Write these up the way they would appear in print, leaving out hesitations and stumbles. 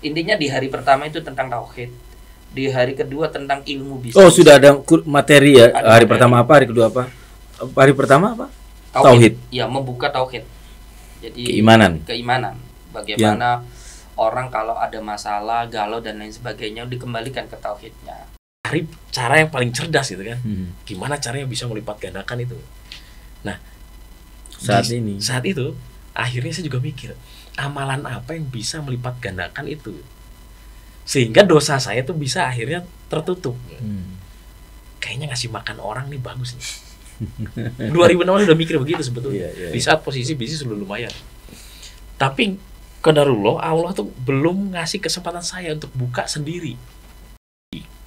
Intinya di hari pertama itu tentang tauhid, di hari kedua tentang ilmu bisnis. Oh, sudah ada materi ya. Ada Hari materi. pertama apa, hari kedua apa? Hari pertama apa? Tauhid. Ya, membuka tauhid. Jadi keimanan. Bagaimana orang kalau ada masalah, galau dan lain sebagainya dikembalikan ke tauhidnya. Cari cara yang paling cerdas gitu kan. Gimana caranya bisa melipat gandakan itu. Nah, saat itu akhirnya saya juga mikir, amalan apa yang bisa melipat gandakan itu, sehingga dosa saya tuh bisa akhirnya tertutup. Kayaknya ngasih makan orang nih bagus nih. 2016 udah mikir begitu sebetulnya. Di saat posisi bisnis udah lumayan. Tapi qadarullah, Allah tuh belum ngasih kesempatan saya untuk buka sendiri.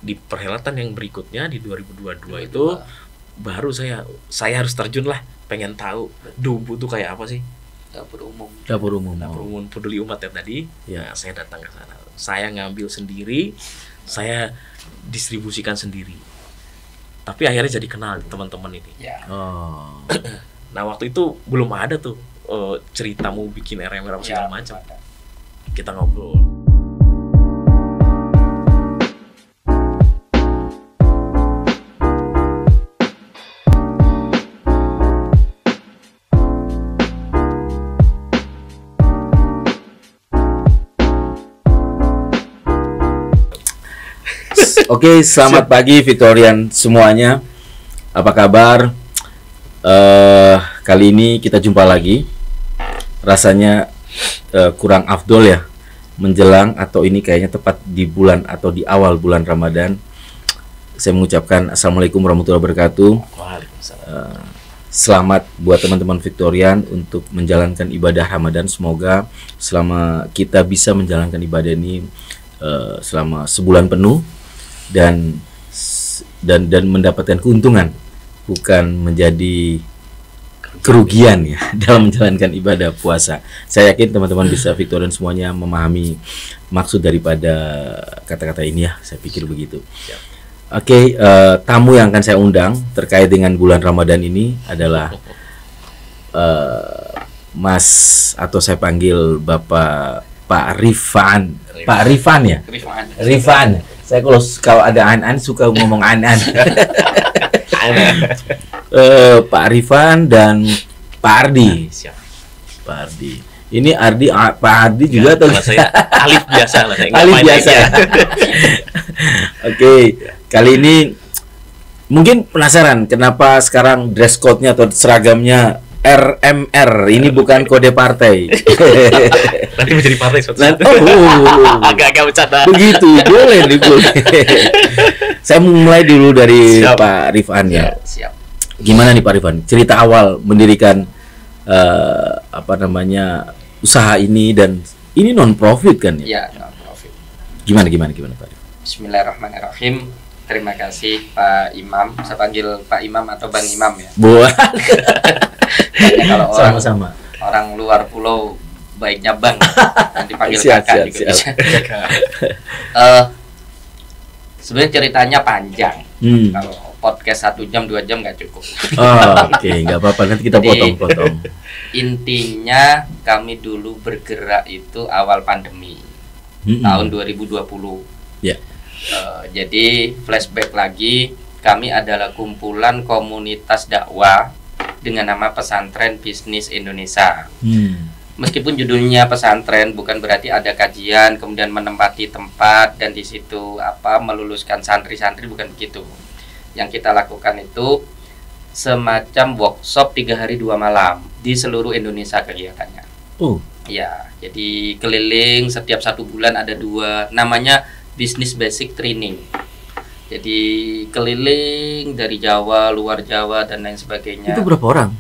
Di perhelatan yang berikutnya di 2022 itu baru saya harus terjun lah, pengen tahu Dumpu tuh kayak apa sih. Dapur umum peduli umat ya tadi. Nah, saya datang ke sana. Saya ngambil sendiri, saya distribusikan sendiri. Tapi akhirnya jadi kenal teman-teman ini. Nah, waktu itu belum ada tuh cerita mau bikin RMR apa segala macam. Kita ngobrol. Oke, selamat pagi Victorian semuanya. Apa kabar? Kali ini kita jumpa lagi. Rasanya kurang afdol ya, menjelang atau ini kayaknya tepat di bulan atau di awal bulan Ramadan. Saya mengucapkan Assalamualaikum warahmatullahi wabarakatuh. Selamat buat teman-teman Victorian untuk menjalankan ibadah Ramadan. Semoga selama kita bisa menjalankan ibadah ini selama sebulan penuh dan mendapatkan keuntungan, bukan menjadi kerugian ya dalam menjalankan ibadah puasa. Saya yakin teman-teman bisa Victorian semuanya memahami maksud daripada kata-kata ini ya. Saya pikir begitu. Oke, tamu yang akan saya undang terkait dengan bulan Ramadan ini adalah Mas, atau saya panggil Bapak Pak Rifan. Pak Rifan ya? Rifan. Saya kalau ada an-an suka ngomong an-an. Pak Rifan dan Pak Ardi. Siap. Pak Ardi. Ini Ardi, Pak Ardi juga atau saya alif biasa lah, saya alif biasa. Oke, kali ini mungkin penasaran kenapa sekarang dress code-nya atau seragamnya RMR. Ini bukan kode partai. Nanti menjadi partai suatu saat. Agak bercanda. Begitu, boleh. Saya mulai dulu dari Pak Rifan ya. Siap. Gimana nih Pak Rifan? Cerita awal mendirikan usaha ini, dan ini non profit kan ya? Iya, non profit. Gimana Pak Rifan? Bismillahirrahmanirrahim. Terima kasih Pak Imam. Saya panggil Pak Imam atau Bang Imam ya. Buat. Kalau Sama-sama. orang luar pulau baiknya Bang, nanti panggil kakak juga bisa. Sebenarnya ceritanya panjang. Kalau podcast 1 jam 2 jam nggak cukup. Oke, nggak apa-apa, nanti kita potong-potong. Intinya kami dulu bergerak itu awal pandemi tahun 2020. Ya. Jadi flashback lagi, kami adalah kumpulan komunitas dakwah dengan nama Pesantren Bisnis Indonesia. Meskipun judulnya pesantren, bukan berarti ada kajian kemudian menempati tempat dan di situ meluluskan santri-santri, bukan begitu. Yang kita lakukan itu semacam workshop 3 hari 2 malam di seluruh Indonesia kegiatannya. Ya, jadi keliling setiap 1 bulan ada 2, namanya Business Basic Training. Jadi keliling dari Jawa, luar Jawa dan lain sebagainya. Itu berapa orang?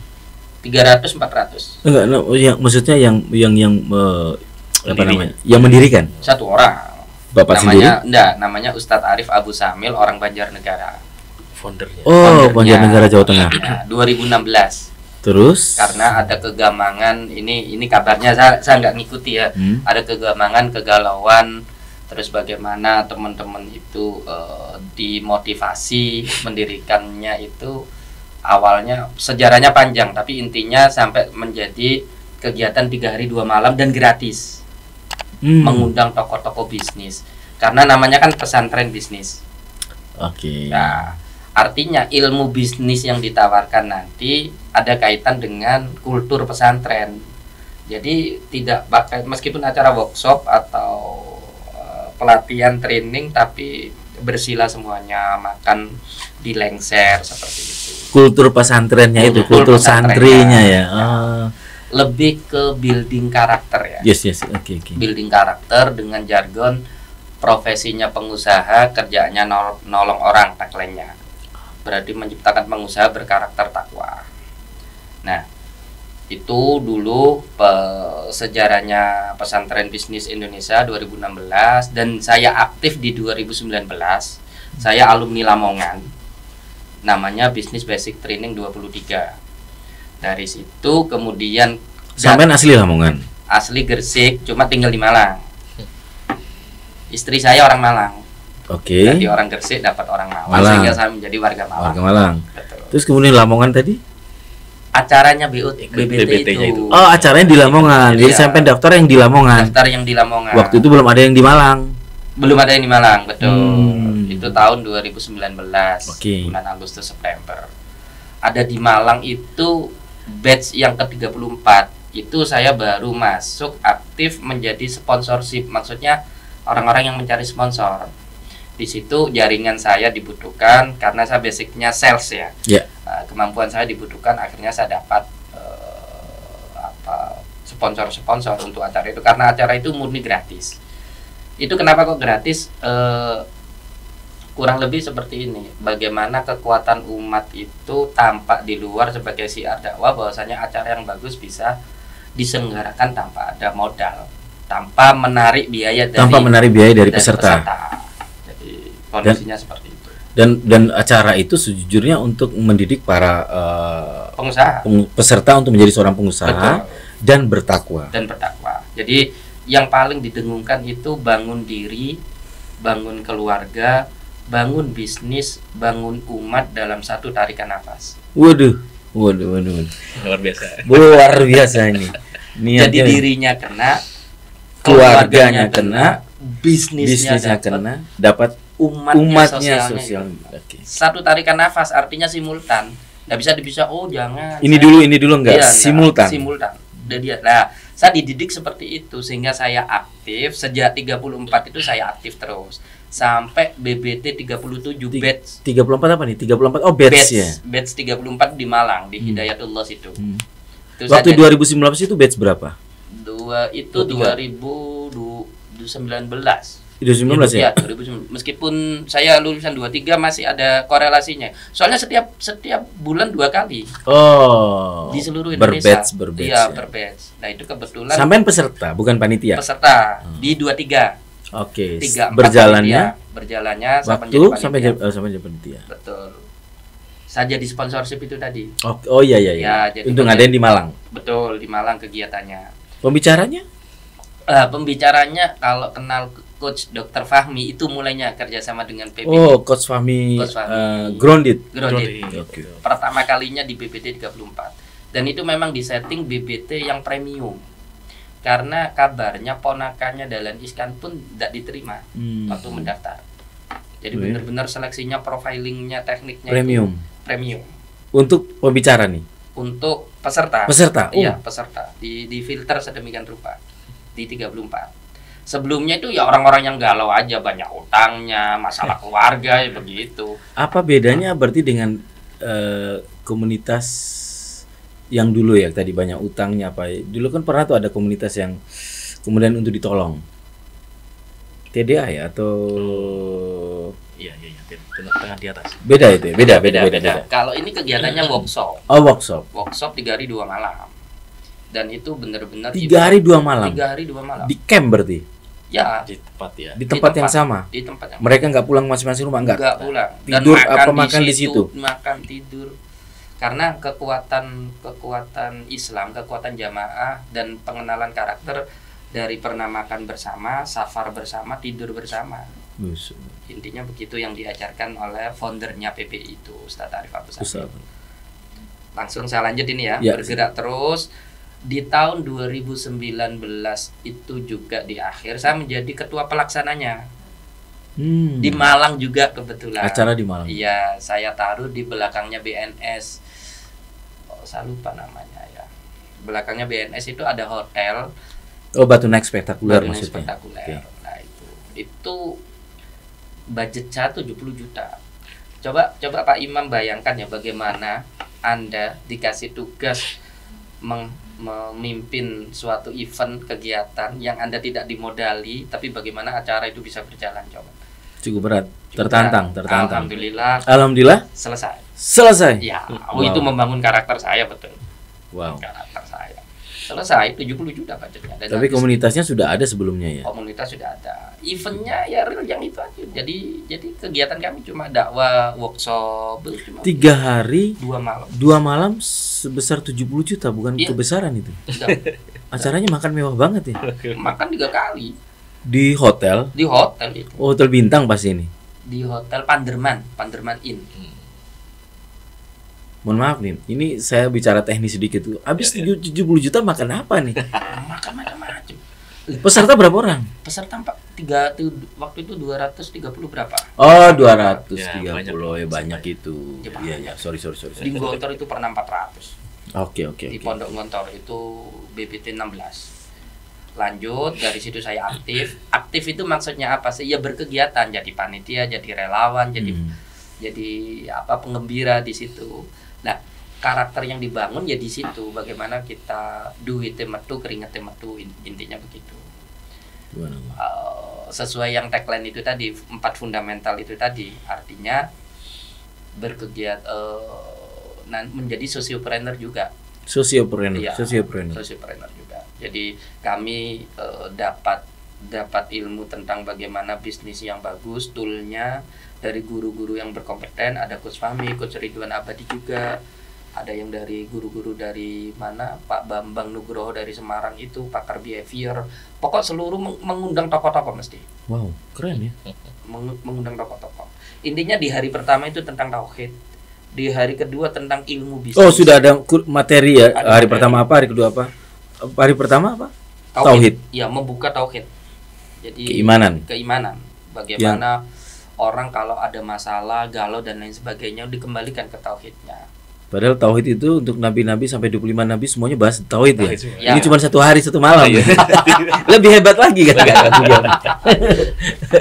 300-400. Enggak, maksudnya yang apa namanya? Yang mendirikan? 1 orang. Bapak namanya, sendiri? Enggak, namanya Ustadz Arif Abu Samil, orang Banjarnegara. Foundernya. Banjarnegara Jawa Tengah. Ya, 2016. Terus? Karena ada kegamangan, ini kabarnya saya nggak ngikuti ya. Ada kegamangan, kegalauan, terus bagaimana teman-teman itu dimotivasi mendirikannya itu. Awalnya sejarahnya panjang, tapi intinya sampai menjadi kegiatan 3 hari 2 malam dan gratis. mengundang tokoh-tokoh bisnis, karena namanya kan pesantren bisnis. Nah, artinya ilmu bisnis yang ditawarkan nanti ada kaitan dengan kultur pesantren. Jadi tidak pakai, meskipun acara workshop atau pelatihan training, tapi bersila semuanya, makan di lengser seperti itu. Kultur pesantrennya itu, kultur santrinya ya. Lebih ke building karakter ya. Yes. Oke. Building karakter dengan jargon profesinya pengusaha, kerjaannya nolong orang, tagline-nya. Berarti menciptakan pengusaha berkarakter takwa. Nah, itu dulu sejarahnya pesantren bisnis Indonesia 2016, dan saya aktif di 2019. Saya alumni Lamongan. Namanya Business Basic Training 23. Dari situ kemudian sampean asli Lamongan? Asli Gresik, cuma tinggal di Malang. Istri saya orang Malang. Jadi orang Gresik dapat orang Malang, sehingga saya menjadi warga Malang. Betul. Terus kemudian Lamongan tadi? Acaranya BBT itu. Oh, acaranya di Lamongan. Jadi sampai daftar yang di Lamongan. Daftar yang di Lamongan. Waktu itu belum ada yang di Malang. Belum ada yang di Malang, betul. Itu tahun 2019. Bulan Agustus September. Ada di Malang itu batch yang ke-34. Itu saya baru masuk aktif menjadi sponsorship. Maksudnya orang-orang yang mencari sponsor. Di situ jaringan saya dibutuhkan karena saya basicnya sales ya. Kemampuan saya dibutuhkan, akhirnya saya dapat sponsor untuk acara itu, karena acara itu murni gratis. Itu kenapa kok gratis? Kurang lebih seperti ini. Bagaimana kekuatan umat itu tampak di luar sebagai syiar dakwah, bahwasanya acara yang bagus bisa diselenggarakan tanpa ada modal, tanpa menarik biaya dari peserta. Jadi kondisinya seperti itu. Dan acara itu sejujurnya untuk mendidik para peserta untuk menjadi seorang pengusaha. Betul. Dan bertakwa. Jadi yang paling didengungkan itu bangun diri, bangun keluarga, bangun bisnis, bangun umat dalam satu tarikan nafas. Waduh. Luar biasa ini. Jadi dirinya kena, keluarganya kena, bisnisnya kena, dapat umatnya sosial. Satu tarikan nafas, artinya simultan. Nggak bisa jangan. Ini dulu enggak, simultan. Nah, saya dididik seperti itu sehingga saya aktif sejak 34 itu saya aktif terus sampai BBT 37 batch. 34 apa nih? 34 batch ya. Batch 34 di Malang di Hidayatullah situ. Waktu 2019 itu batch berapa? 2019. 2019 ya? 2019. Meskipun saya lulusan 23 masih ada korelasinya. Soalnya setiap bulan 2 kali. Di seluruh Indonesia. Berbatch. Iya, berbatch. Nah, itu kebetulan sampean peserta, bukan panitia. Peserta di 23. Berjalannya waktu sampai jadi panitia. Betul. Saya jadi sponsorship itu tadi. Iya. Untuk ngadain di Malang. Betul, di Malang kegiatannya. Pembicaranya kalau kenal Coach Dr. Fahmi itu mulainya kerjasama dengan PBB. Coach Fahmi. Grounded. Okay. Pertama kalinya di BBT 34. Dan itu memang disetting BBT yang premium. Karena kabarnya ponakannya Dahlan Iskan pun tidak diterima waktu mendaftar. Jadi benar-benar seleksinya, profilingnya, tekniknya premium. Untuk pembicara nih. Untuk peserta. Iya, peserta. Di filter sedemikian rupa di 34. Sebelumnya itu ya orang-orang yang galau aja, banyak utangnya, masalah keluarga ya begitu. Apa bedanya berarti dengan komunitas yang dulu ya, tadi banyak utangnya apa? Dulu kan pernah tuh ada komunitas yang kemudian untuk ditolong. TDA ya atau Iya, tengah di atas. Beda itu ya? Beda. Kalau ini kegiatannya workshop. Workshop 3 hari 2 malam. Dan itu benar-benar 3 hari 2 malam. 3 hari 2 malam. Di camp berarti? Ya, di tempat yang sama. Di tempat yang mereka nggak pulang masing-masing rumah, nggak pulang. Tidur apa makan di situ? Makan tidur. Karena kekuatan Islam, kekuatan jamaah dan pengenalan karakter dari pernah makan bersama, safar bersama, tidur bersama. Intinya begitu yang diajarkan oleh foundernya PPI itu, Ustaz Arif Abdus Salim. Langsung saya lanjut ini ya. Bergerak terus. Di tahun 2019 itu juga di akhir saya menjadi ketua pelaksananya. Di Malang juga kebetulan. Acara di Malang. Iya, saya taruh di belakangnya BNS. Oh, saya lupa namanya ya. Belakangnya BNS itu ada hotel. Oh, Batu Naik Spektakuler Batu Naik maksudnya. Spektakuler. Okay. Nah, itu budget saya 70 juta. Coba Pak Imam bayangkan ya bagaimana Anda dikasih tugas memimpin suatu event kegiatan yang Anda tidak dimodali, tapi bagaimana acara itu bisa berjalan, coba. Cukup berat, tertantang. Alhamdulillah selesai. Ya, itu membangun karakter saya, betul. Wow. Karakter saya. Selesai, 70 juta budgetnya. Tapi komunitasnya sudah ada sebelumnya ya? Komunitas sudah ada. Eventnya ya real yang itu aja. Jadi kegiatan kami cuma dakwah, workshop, cuma 3 hari 2 malam sebesar 70 juta, bukan kebesaran itu. Acaranya makan mewah banget ya. Makan 3 kali. Di hotel? Di hotel itu. Oh, hotel bintang pasti ini. Di hotel Panderman Inn. Mohon maaf nih, ini saya bicara teknis sedikit tuh. Habis 70 juta makan apa nih? Makan macam-macam. Peserta berapa orang? Peserta waktu itu 230 berapa? Oh, 230 ya, banyak itu. Iya, sorry. Di Gontor itu pernah 400. Oke. Di Pondok Gontor itu BPT 16. Lanjut dari situ saya aktif. Aktif itu maksudnya apa sih? Ya berkegiatan, jadi panitia, jadi relawan, jadi penggembira di situ. Nah, karakter yang dibangun ya di situ. Bagaimana kita duitnya metu, keringatnya metu, intinya begitu. Sesuai yang tagline itu tadi, 4 fundamental itu tadi, artinya berkegiatan menjadi sosiopreneur juga. Sosiopreneur juga. Jadi kami dapat ilmu tentang bagaimana bisnis yang bagus, toolnya dari guru-guru yang berkompeten. Ada Coach Fahmi, Coach Ridwan Abadi juga. Ada yang dari guru-guru dari mana, Pak Bambang Nugroho dari Semarang itu, pakar behavior. Pokok seluruh mengundang tokoh-tokoh mesti. Wow, keren ya. Mengundang tokoh-tokoh. Intinya di hari pertama itu tentang tauhid. Di hari kedua tentang ilmu bisnis. Oh, sudah ada materi ya. Hari pertama apa, hari kedua apa? Hari pertama apa? Tauhid. Ya, membuka tauhid. Jadi keimanan. Bagaimana orang kalau ada masalah, galau dan lain sebagainya dikembalikan ke tauhidnya. Padahal tauhid itu untuk nabi-nabi sampai 25 nabi semuanya bahas tauhid ya. Ya. Ini cuma 1 hari 1 malam. Lebih hebat lagi kan?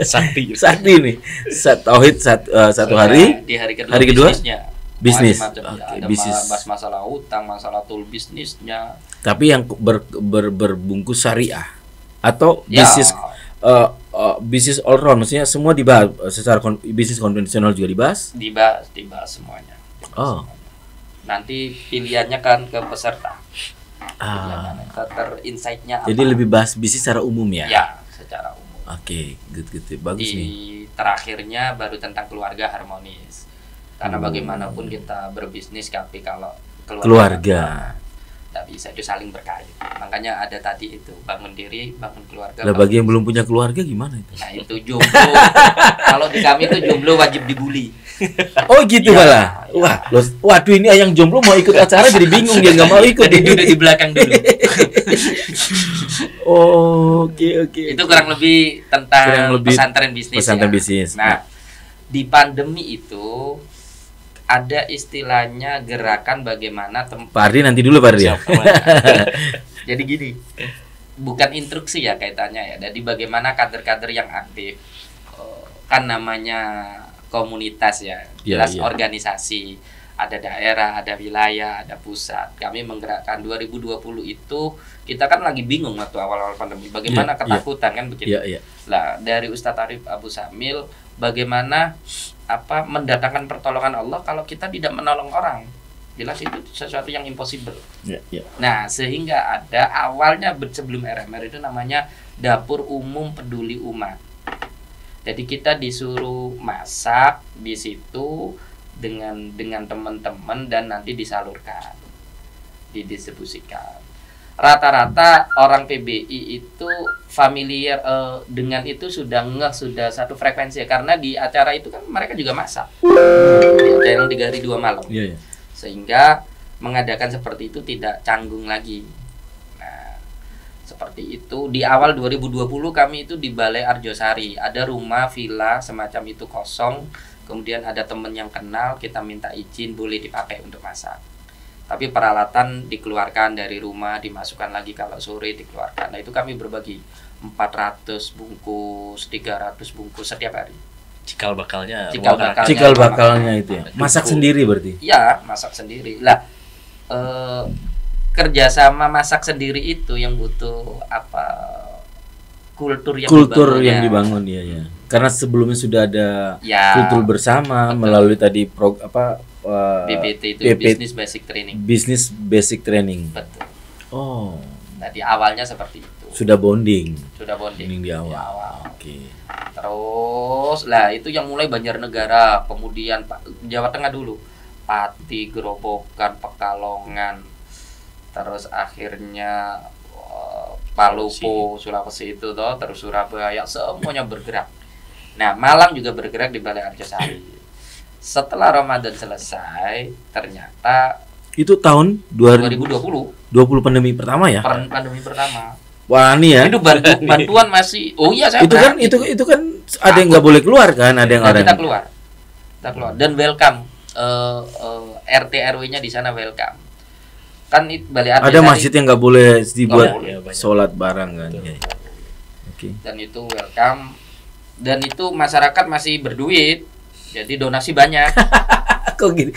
Sakti nih. Tauhid 1 hari. Di hari kedua bisnis. Bisnis. Bahas masalah utang, masalah tool bisnisnya. Tapi yang berbungkus syariah atau bisnis bisnis all round, maksudnya semua dibahas secara bisnis konvensional juga dibahas semuanya. Nanti pilihannya kan ke peserta. Insight-nya apa? Jadi lebih bahas bisnis secara umum ya? Ya, secara umum. Oke, good. Bagus nih. Terakhirnya baru tentang keluarga harmonis. Karena bagaimanapun kita berbisnis, tapi kalau keluarga tak bisa, itu saling berkait. Makanya ada tadi itu, bangun diri, bangun keluarga. Lah bagi yang belum punya keluarga gimana itu? Nah itu jomblo. Kalau di kami itu jomblo wajib dibully. Oh gitu malah. Wah, waduh ini yang jomblo mau ikut acara jadi bingung, dia nggak mau ikut. Dia duduk di belakang dulu. Oke. Itu kurang lebih tentang pesantren bisnis. Nah, di pandemi itu ada istilahnya gerakan bagaimana Pak Ardi nanti dulu Pak Ardi ya. Jadi gini, bukan instruksi ya kaitannya ya. Jadi bagaimana kader-kader yang aktif, kan namanya komunitas ya, jelas organisasi, ada daerah, ada wilayah, ada pusat. Kami menggerakkan 2020 itu kita kan lagi bingung waktu awal-awal pandemi, bagaimana ketakutan kan begitu. Lah dari Ustadz Arif Abu Samil, bagaimana mendatangkan pertolongan Allah kalau kita tidak menolong orang. Jelas itu sesuatu yang impossible. Nah, sehingga ada awalnya sebelum RMR itu namanya Dapur Umum Peduli Umat. Jadi kita disuruh masak di situ dengan teman-teman dan nanti disalurkan, didistribusikan. Rata-rata orang PBI itu familiar dengan itu, sudah satu frekuensi ya, karena di acara itu kan mereka juga masak. Di acara yang 3 hari 2 malam. Sehingga mengadakan seperti itu tidak canggung lagi. Seperti itu. Di awal 2020 kami itu di Balai Arjosari, ada rumah villa semacam itu kosong. Kemudian ada temen yang kenal, kita minta izin boleh dipakai untuk masak. Tapi peralatan dikeluarkan dari rumah, dimasukkan lagi kalau sore dikeluarkan. Nah itu kami berbagi 400 bungkus, 300 bungkus setiap hari. Cikal bakalnya Cikal bakalnya itu ya. Masak sendiri berarti? Iya, masak sendiri. Lah kerjasama masak sendiri itu yang butuh kultur yang dibangun ya. Karena sebelumnya sudah ada kultur bersama, betul, melalui tadi BBT itu Business Basic Training. Betul. Oh. Nah, di awalnya seperti itu. Sudah bonding di awal. Oke. Terus lah itu yang mulai Banjarnegara, kemudian Jawa Tengah dulu. Pati, Gerobokan, Pekalongan, terus akhirnya Palopo, Sulawesi itu toh, terus Surabaya, semuanya bergerak. Nah, Malang juga bergerak di Balai Arjosari. Setelah Ramadan selesai, ternyata itu tahun 2020 pandemi pertama ya? Pandemi pertama. Wah, ini ya. Itu bantuan masih. Oh iya, saya itu kan ada yang nggak boleh keluar kan, ada yang kita keluar. Dan welcome. RT RW-nya di sana welcome. Kan Balai Arjosari ada masjid yang nggak boleh dibuat sholat bareng kan. Ya. Oke. Dan itu welcome. Dan itu masyarakat masih berduit, jadi donasi banyak. Kok gitu?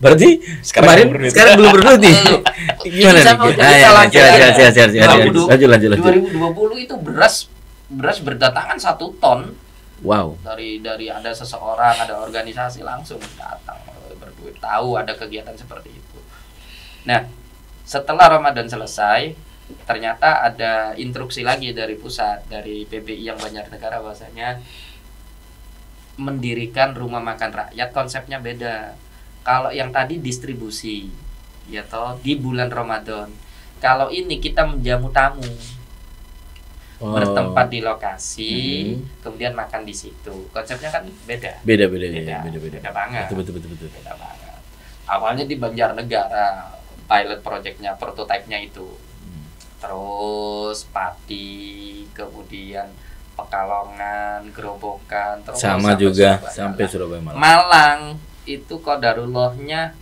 Berarti sekarang belum berduit nih. Gimana nih? Lanjut. 2020 itu beras berdatangan 1 ton. Wow. Dari ada seseorang, ada organisasi langsung datang berduit, tahu ada kegiatan seperti itu. Nah, setelah Ramadan selesai, ternyata ada instruksi lagi dari pusat, dari PBI yang Banjarnegara, bahwasanya mendirikan rumah makan rakyat konsepnya beda. Kalau yang tadi distribusi, ya toh, di bulan Ramadan. Kalau ini kita menjamu tamu. Bertempat di lokasi, kemudian makan di situ. Konsepnya kan beda. Beda banget. Betul. Beda banget. Awalnya di Banjarnegara, pilot projectnya, prototipe-nya itu. Terus Pati, kemudian Pekalongan, Gerobokan, terus sama juga sampai Surabaya. Malang itu qadarullahnya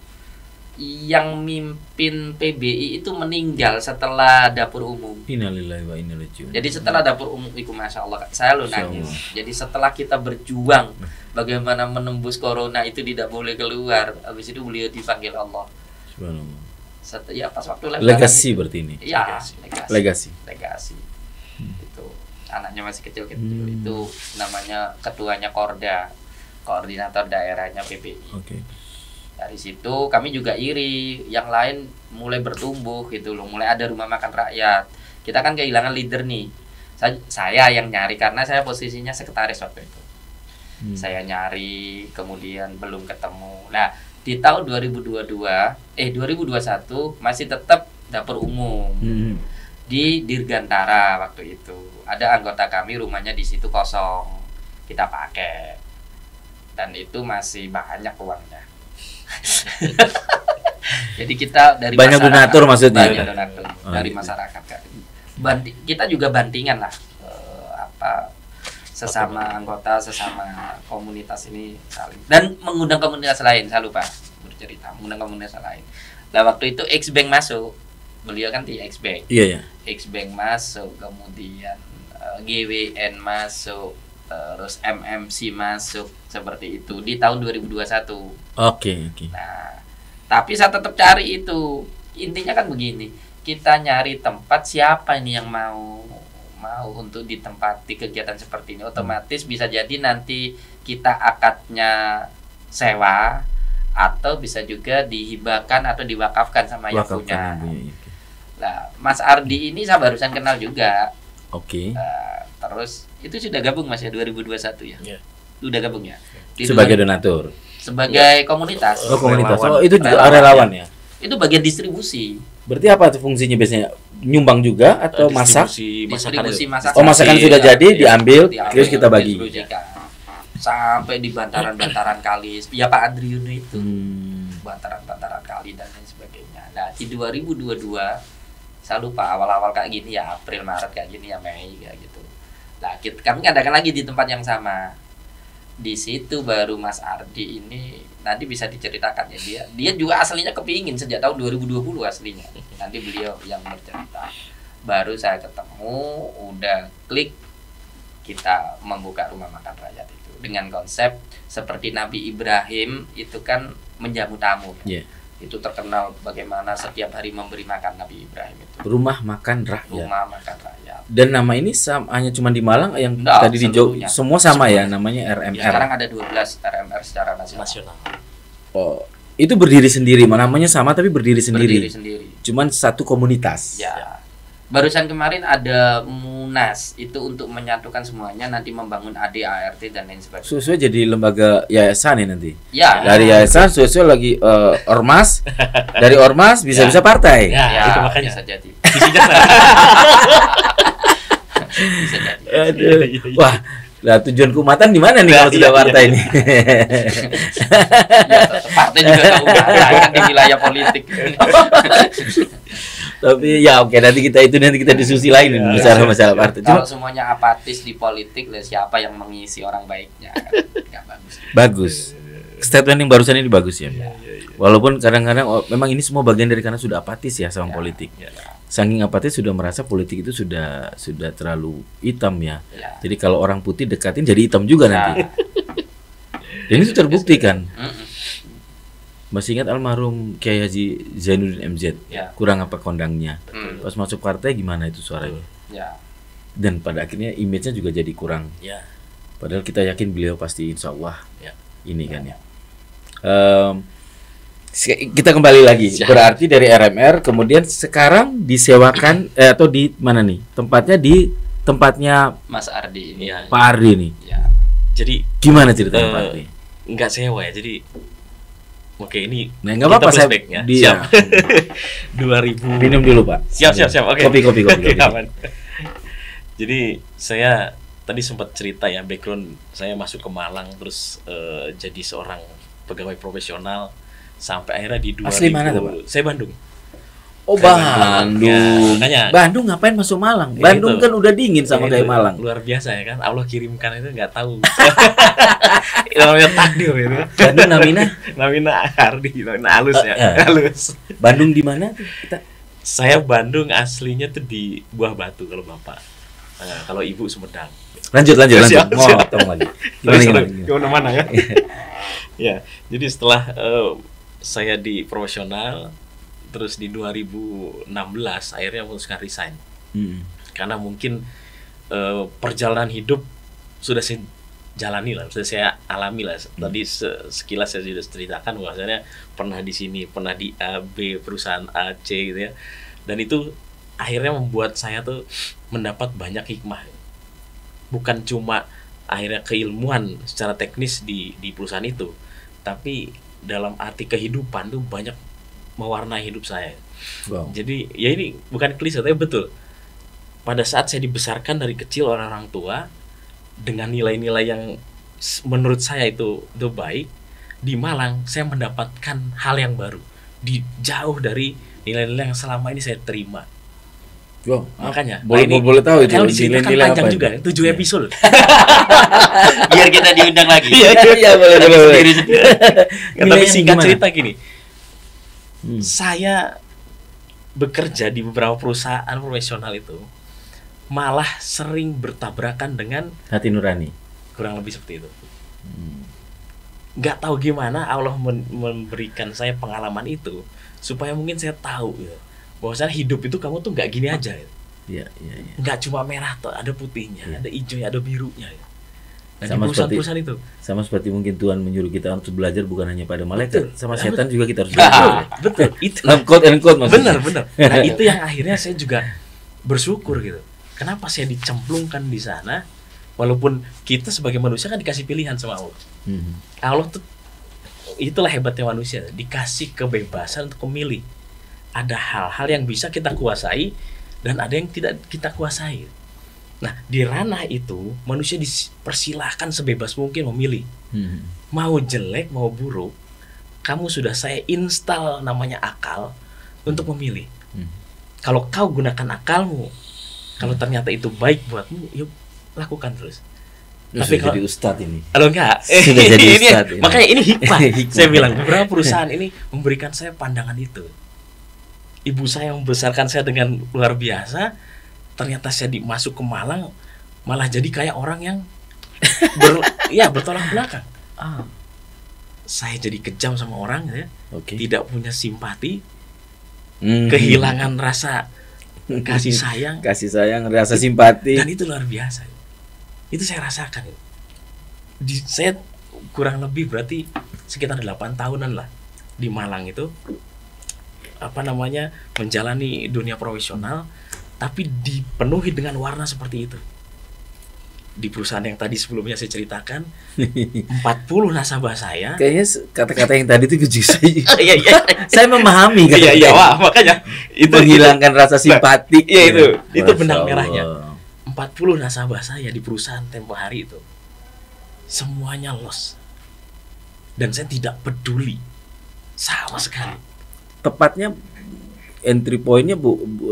yang mimpin PBI itu meninggal setelah dapur umum. Innalillahi wa inna ilaihi raji'un. Jadi setelah dapur umum itu, masya Allah, saya lu nangis. Jadi setelah kita berjuang bagaimana menembus corona itu tidak boleh keluar, habis itu beliau dipanggil Allah. Subhanallah. Ya pas waktu legasi berarti ini. Iya, legasi. Itu anaknya masih kecil. Itu namanya ketuanya Korda, koordinator daerahnya PBI. Oke. Dari situ kami juga iri, yang lain mulai bertumbuh gitu loh, mulai ada rumah makan rakyat. Kita kan kehilangan leader nih. Saya yang nyari karena saya posisinya sekretaris waktu itu. Saya nyari, kemudian belum ketemu. Nah, di tahun 2021 masih tetap dapur umum di Dirgantara waktu itu. Ada anggota kami rumahnya di situ kosong, kita pakai, dan itu masih banyak uangnya. Jadi kita dari banyak donatur maksudnya. Banyak donatur dari masyarakat kan. Kita juga bantingan lah, sesama anggota, sesama komunitas ini saling, dan mengundang komunitas lain. Saya lupa bercerita, mengundang komunitas lain. Nah waktu itu X-Bank masuk, beliau kan di X-Bank. Iya. X-Bank masuk, kemudian GWN masuk, terus MMC masuk, seperti itu di tahun 2021. Oke. Nah, tapi saya tetap cari itu. Intinya kan begini, kita nyari tempat, siapa ini yang mau untuk ditempati kegiatan seperti ini. Otomatis bisa jadi nanti kita akadnya sewa, atau bisa juga dihibahkan atau diwakafkan sama yang punya. Nah, Mas Ardi ini saya barusan kenal juga. Oke. Terus itu sudah gabung Mas ya 2021 ya? Iya. Udah gabung ya? Sebagai donatur. Sebagai komunitas. Oh, komunitas. Oh, itu juga relawan ya? Itu bagian distribusi. Berarti apa tuh fungsinya biasanya? Nyumbang juga atau masak? Distribusi masakan. Oh, masakan sudah jadi diambil terus kita bagi. Sampai di bantaran-bantaran kali. Ya Pak Adriuno itu. Bantaran-bantaran kali dan lain sebagainya. Nah, di 2022 saya lupa awal-awal kayak gini ya, April Maret kayak gini ya, Mei kayak gitu. Nah kami ngadakan lagi di tempat yang sama. Di situ baru Mas Ardi ini nanti bisa diceritakan ya, dia juga aslinya kepingin sejak tahun 2020 aslinya. Nanti beliau yang bercerita. Baru saya ketemu, udah klik, kita membuka rumah makan rakyat itu dengan konsep seperti Nabi Ibrahim itu kan menjamu tamu. Yeah. Itu terkenal bagaimana setiap hari memberi makan Nabi Ibrahim itu. Rumah makan rakyat. Rumah makan rakyat. Dan nama ini hanya cuma di Malang yang Nggak, tadi di Jogja semua sama ya, namanya RMR. Ya, sekarang ada 12 RMR secara nasional. Oh, itu berdiri sendiri, namanya sama tapi berdiri sendiri. Berdiri sendiri. Cuman satu komunitas. Ya. Barusan kemarin ada Munas itu untuk menyatukan semuanya, nanti membangun AD-ART dan lain sebagainya. Sesuai jadi lembaga yayasan ya nanti. Ya. Dari yayasan sesuai lagi ormas, dari ormas bisa-bisa partai. Ya, Ya, itu makanya bisa jadi. visinya sana. Bisa jadi. Aduh. Wah, lah tujuan keumatan di mana nih kalau sudah partai ini? Ya, partai juga nggak kan di wilayah politik. Tapi ya oke, nanti kita diskusi lain nih masalah partai. Kalau semuanya apatis di politik, lah siapa yang mengisi orang baiknya? Kan? Nggak bagus. Bagus. Statement yang barusan ini bagus ya. Walaupun kadang-kadang memang ini semua bagian dari karena sudah apatis ya sama politik. Saking apatis sudah merasa politik itu sudah terlalu hitam ya. Jadi kalau orang putih dekatin jadi hitam juga nanti. Dan itu terbukti kan. Masih ingat almarhum Kiai Haji Zainuddin MZ? Ya. Kurang apa kondangnya. Pas masuk partai gimana itu suaranya? Ya. Dan pada akhirnya image-nya juga jadi kurang. Ya. Padahal kita yakin beliau pasti insya Allah Ya. ini kan ya. Kita kembali lagi. Berarti dari RMR kemudian sekarang disewakan atau di mana nih? Tempatnya di tempatnya Mas Ardi ini. Ya. Pak Ardi nih. Ya. Jadi Gimana ceritanya Pak Ardi? enggak sewa ya. Jadi oke, ini Nah, enggak apa-apa saya ya. dia. Siap. 2000. Minum dulu, Pak. Siap. Oke. Kopi. Oke, aman. Jadi saya tadi sempat cerita ya, background saya masuk ke Malang terus jadi seorang pegawai profesional sampai akhirnya di 2000. Asli mana tuh, Pak? Saya Bandung. Oh, Bandung. Ya, makanya. Bandung ngapain masuk Malang? Ya, Bandung itu. kan udah dingin sama Ya, kayak itu Malang. luar biasa ya kan, Allah kirimkan itu nggak tahu. Itu namanya takdir itu. Bandung Namina Ardi, namina halus ya. Halus. Bandung di mana tuh? Saya Bandung aslinya tuh di Buah Batu kalau Bapak. Kalau Ibu Sumedang. Lanjut. Siap. Tolong lagi. Gimana? Kemana-mana ya. Ya, jadi setelah saya di profesional, terus di 2016 akhirnya memutuskan resign. Karena mungkin perjalanan hidup sudah saya jalani lah, sudah saya alami lah. Tadi sekilas saya sudah ceritakan bahwasanya pernah di sini, pernah di A, B, perusahaan A, C gitu ya. Dan itu akhirnya membuat saya tuh mendapat banyak hikmah. Bukan cuma akhirnya keilmuan secara teknis di perusahaan itu, tapi dalam arti kehidupan tuh banyak mewarnai hidup saya. Wow. Jadi ya ini bukan klise tapi betul. Pada saat saya dibesarkan dari kecil oleh orang tua dengan nilai-nilai yang menurut saya itu baik, di Malang saya mendapatkan hal yang baru, jauh dari nilai-nilai yang selama ini saya terima. Wow. Makanya Boleh tahu itu kalau diceritakan nilai-nilai panjang apa juga, itu? 7 episode. Biar kita diundang lagi. Iya, boleh. Tapi singkat gimana? cerita gini, saya bekerja di beberapa perusahaan profesional itu malah sering bertabrakan dengan Hati nurani. kurang lebih seperti itu. Nggak tahu gimana Allah memberikan saya pengalaman itu supaya mungkin saya tahu ya, bahwasanya hidup itu kamu tuh nggak gini aja ya. Iya. Nggak cuma merah tuh, ada putihnya, ada hijaunya, ada birunya ya. Nah, Sama di perusahaan itu Sama seperti mungkin Tuhan menyuruh kita untuk belajar bukan hanya pada malaikat, sama setan juga kita harus betul, belajar. betul itu Quote and quote maksudnya. benar. Nah itu yang akhirnya saya juga bersyukur gitu. Kenapa saya dicemplungkan di sana? Walaupun kita sebagai manusia kan dikasih pilihan sama Allah. Allah tuh itulah hebatnya manusia, dikasih kebebasan untuk memilih. Ada hal-hal yang bisa kita kuasai dan ada yang tidak kita kuasai. Nah di ranah itu manusia dipersilahkan sebebas mungkin memilih. Mau jelek mau buruk, kamu sudah saya install namanya akal untuk memilih. Kalau kau gunakan akalmu, kalau ternyata itu baik buatmu, yuk lakukan terus. Tapi kalau jadi ustadz ini. Kalau enggak, sudah jadi ustadz. Makanya ini hikmah. Saya bilang beberapa perusahaan ini memberikan saya pandangan itu. Ibu saya membesarkan saya dengan luar biasa. Ternyata saya masuk ke Malang malah jadi kayak orang yang bertolak belakang. Saya jadi kejam sama orang ya. Tidak punya simpati. Kehilangan rasa kasih sayang, rasa simpati. Dan itu luar biasa. Itu saya rasakan. Saya kurang lebih berarti sekitar 8 tahunan lah di Malang itu, menjalani dunia profesional, tapi dipenuhi dengan warna seperti itu. Di perusahaan yang tadi sebelumnya saya ceritakan, 40 nasabah saya. Kayaknya kata-kata yang tadi itu keji saya. Iya. Saya memahami kan. Iya, makanya itu menghilangkan rasa simpati. Iya, itu benang merahnya. 40 nasabah saya di perusahaan tempo hari itu semuanya loss. Dan saya tidak peduli sama sekali. Tepatnya entry point-nya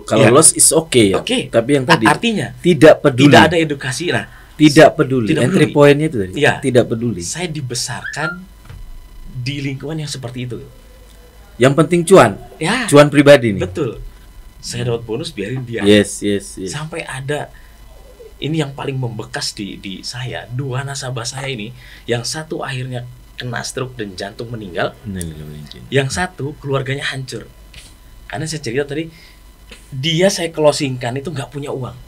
kalau loss is okay ya. Tapi yang tadi artinya tidak peduli. Tidak ada edukasi. Tidak peduli. Entry point-nya itu tadi. Tidak peduli. Saya dibesarkan di lingkungan yang seperti itu. Yang penting cuan. Cuan pribadi nih. Betul. Saya dapat bonus, biarin dia. Yes. Sampai ada ini yang paling membekas di saya, 2 nasabah saya ini, yang satu akhirnya kena stroke dan jantung meninggal, yang satu keluarganya hancur. Karena saya cerita tadi, dia saya closingkan itu nggak punya uang.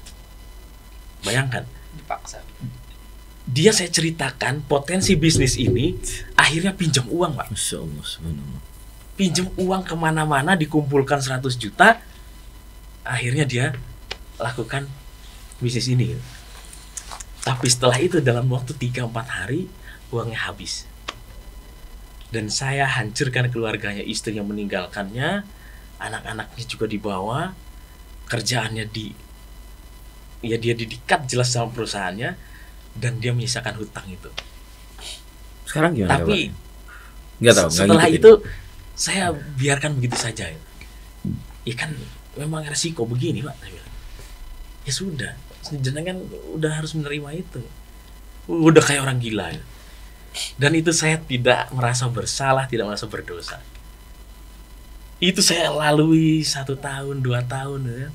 Bayangkan, dipaksa. Dia saya ceritakan potensi bisnis ini, akhirnya pinjam uang, Pak. Pinjam uang kemana-mana, dikumpulkan 100 juta, akhirnya dia lakukan bisnis ini. Tapi setelah itu dalam waktu 3-4 hari uangnya habis. Dan saya hancurkan keluarganya, istrinya meninggalkannya, anak-anaknya juga dibawa, kerjaannya dia didikat jelas sama perusahaannya, dan dia menyisakan hutang itu. Sekarang gimana? Tapi nggak tahu. Setelah itu saya biarkan begitu saja. Ya kan memang resiko begini, Pak. Ya sudah. Jenengan udah harus menerima itu. Udah kayak orang gila ya. Dan itu saya tidak merasa bersalah, tidak merasa berdosa. Itu saya lalui 1 tahun, 2 tahun ya.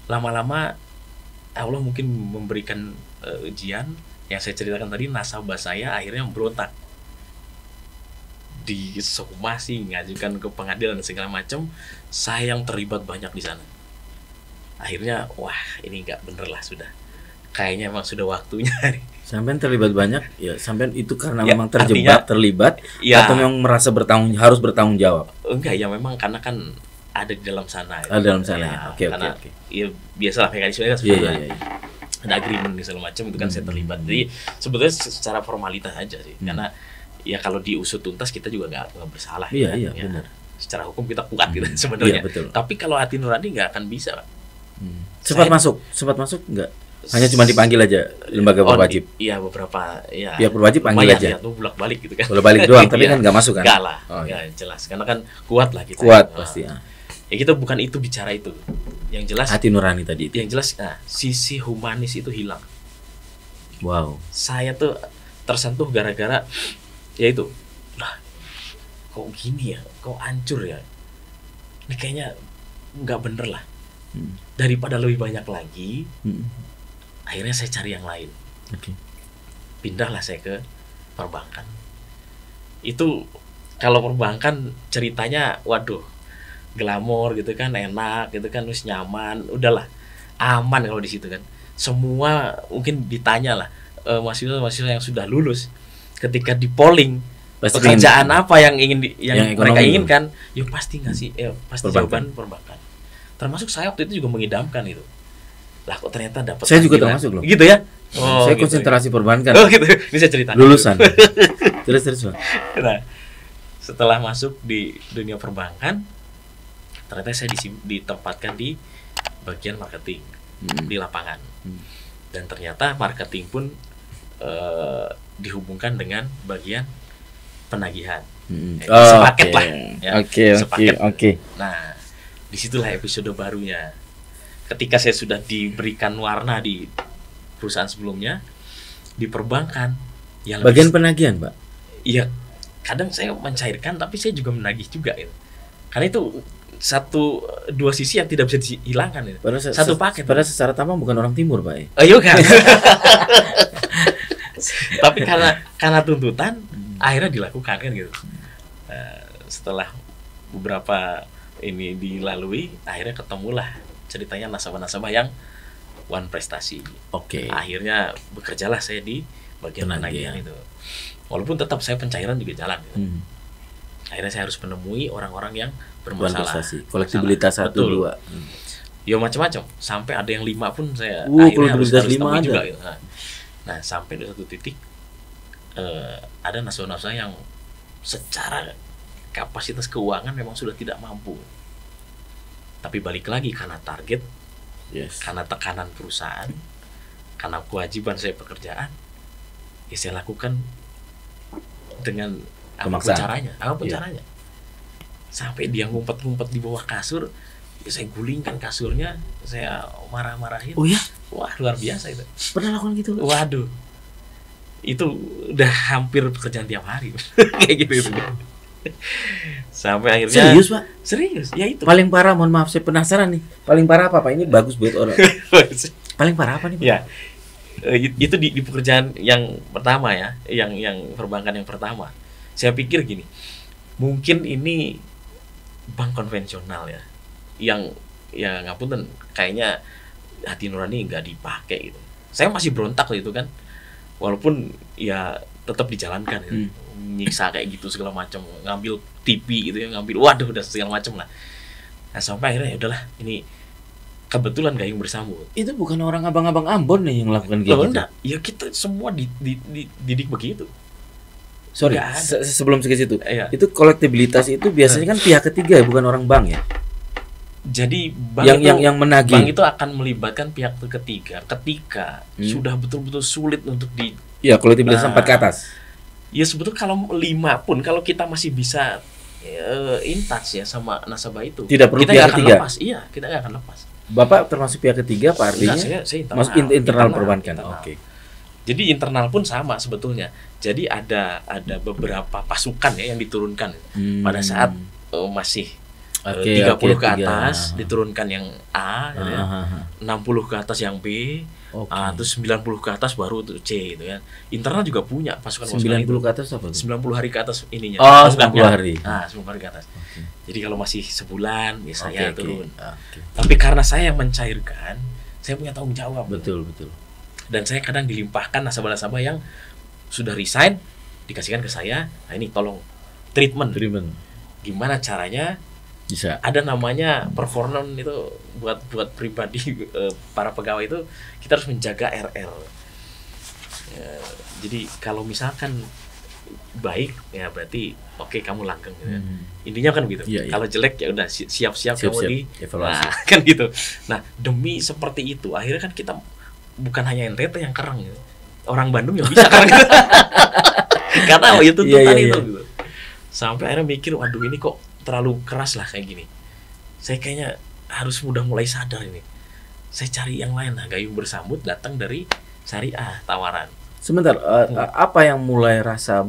Lama-lama Allah mungkin memberikan ujian. Yang saya ceritakan tadi, nasabah saya akhirnya memberontak, disomasi, ngajukan ke pengadilan dan segala macam. Saya yang terlibat banyak di sana. Akhirnya wah ini nggak bener lah, sudah kayaknya emang sudah waktunya. Sampai terlibat banyak ya, sampai itu karena memang terlibat atau memang merasa harus bertanggung jawab? Enggak ya, memang karena kan ada di dalam sana. Ada dalam sana. Oke. Ya biasalah mekanismenya kan sudah ada agreement segala macam, itu kan saya terlibat. Jadi sebetulnya secara formalitas aja sih, karena ya kalau diusut tuntas kita juga nggak bersalah. Iya benar. Secara hukum kita kuat gitu sebenarnya. Tapi kalau hati nurani nggak akan bisa, Pak. Sempat masuk nggak? Hanya cuma dipanggil aja lembaga berwajib. Iya, beberapa ya. Pihak berwajib panggil aja. Ya, tuh bolak-balik gitu kan. Bolak-balik doang, tapi kan nggak masuk kan? Nggak lah. Ya jelas, karena kan kuat lah kita. Kuat pasti. Ya kita bukan itu bicara itu. Yang jelas hati nurani tadi itu. Yang jelas sisi humanis itu hilang. Wow. Saya tuh tersentuh gara-gara ya itu. Lah, kok gini ya? Kok hancur ya? Ini kayaknya nggak bener lah. Daripada lebih banyak lagi, akhirnya saya cari yang lain. Pindahlah saya ke perbankan. Itu kalau perbankan ceritanya, waduh, glamor gitu kan, enak gitu kan, terus nyaman, udahlah, aman kalau di situ kan. Semua mungkin ditanya lah, mahasiswa yang sudah lulus, ketika di polling pekerjaan apa yang mereka inginkan, ya pasti pasti jawaban perbankan. Termasuk saya waktu itu juga mengidamkan itu. Lah kok ternyata dapat. Saya juga termasuk loh. Gitu ya? Saya konsentrasi perbankan. Oh gitu. Ini saya cerita. Lulusan. terus. Nah, setelah masuk di dunia perbankan, ternyata saya ditempatkan di bagian marketing di lapangan. Dan ternyata marketing pun dihubungkan dengan bagian penagihan. Sepaket lah. Oke. Nah, Disitulah episode barunya. Ketika saya sudah diberikan warna di perusahaan sebelumnya, di perbankan, yang bagian penagihan, Pak. Iya, kadang saya mencairkan, tapi saya juga menagih juga gitu. Karena itu dua sisi yang tidak bisa dihilangkan itu. Satu paket. Padahal secara tamang bukan orang timur, Pak. Oh iya kan. Tapi karena tuntutan akhirnya dilakukan kan gitu. Setelah beberapa ini dilalui, akhirnya ketemulah ceritanya nasabah-nasabah yang one prestasi. Oke. Akhirnya bekerjalah saya di bagian penagihan itu. Walaupun tetap saya pencairan juga jalan gitu. Akhirnya saya harus menemui orang-orang yang bermasalah. Kolektibilitas 1, 2. Ya macam-macam. Sampai ada yang 5 pun saya akhirnya harus temui juga gitu. Nah, sampai di satu titik ada nasabah-nasabah yang secara kapasitas keuangan memang sudah tidak mampu. Tapi balik lagi karena target, karena tekanan perusahaan, karena kewajiban saya pekerjaan, ya saya lakukan dengan apapun caranya. Sampai dia ngumpet-ngumpet di bawah kasur, ya saya gulingkan kasurnya, saya marah-marahin. Oh ya? Wah, luar biasa itu. Pernah lakukan gitu? Waduh. Itu udah hampir pekerjaan tiap hari. Kayak gitu. Sampai akhirnya. Serius, Pak? Serius, ya itu. Paling parah, mohon maaf saya penasaran nih. Paling parah apa, Pak? Ini bagus buat orang. Paling parah apa nih, Pak? Ya. Itu di pekerjaan yang pertama ya, yang perbankan yang pertama. Saya pikir gini, mungkin ini bank konvensional ya, yang ya ngapunten kayaknya hati nurani nggak dipakai gitu. Saya masih berontak gitu kan, walaupun ya tetap dijalankan gitu. Nyiksa kayak gitu segala macam, ngambil TV gitu ya, waduh udah segala macam lah. Nah sampai akhirnya ya udahlah, ini kebetulan gayung bersambut. Itu bukan orang abang-abang Ambon nih yang melakukan gitu? Enggak, ya kita semua didik begitu. Sorry, sebelum ke situ, itu kolektibilitas itu biasanya kan pihak ketiga, bukan orang bank ya? Jadi bank yang menagih. Bank itu akan melibatkan pihak ketiga ketika sudah betul-betul sulit untuk ya kolektibilitas 4 ke atas. Ya sebetulnya kalau 5 pun, kalau kita masih bisa in touch ya sama nasabah itu, tidak perlu kita pihak ketiga. Iya, kita nggak akan lepas. Bapak termasuk pihak ketiga, Pak, artinya? Saya internal perbankan. Oke. Jadi internal pun sama sebetulnya. Jadi ada beberapa pasukan ya yang diturunkan pada saat masih 30 ke atas diturunkan yang A, gitu ya. 60 ke atas yang B, terus 90 ke atas baru untuk C gitu kan. Internal juga punya pasukan 90 ke atas apa tuh? 90 hari ke atas ininya. 90 hari. 90 hari ke atas. Jadi kalau masih sebulan ya saya turun. Tapi karena saya yang mencairkan, saya punya tanggung jawab. Betul. Dan saya kadang dilimpahkan nasabah-nasabah yang sudah resign, dikasihkan ke saya. Nah ini tolong treatment. Gimana caranya? Bisa. Ada namanya performance itu buat pribadi para pegawai itu, kita harus menjaga RR. Jadi kalau misalkan baik ya berarti oke, kamu langgeng gitu kan. Intinya kan gitu. Kalau jelek ya udah siap-siap kamu di evaluasi. Nah, kan gitu. Nah, demi seperti itu akhirnya kan kita bukan hanya NTT yang kerang gitu. Orang Bandung yang bisa kerang gitu. Karena itu tuntutan itu gitu. Sampai akhirnya mikir, waduh ini kok terlalu keras lah kayak gini. Saya kayaknya harus mulai sadar ini. Saya cari yang lain lah. Gayung bersambut datang dari Syariah tawaran. Sebentar, apa yang mulai rasa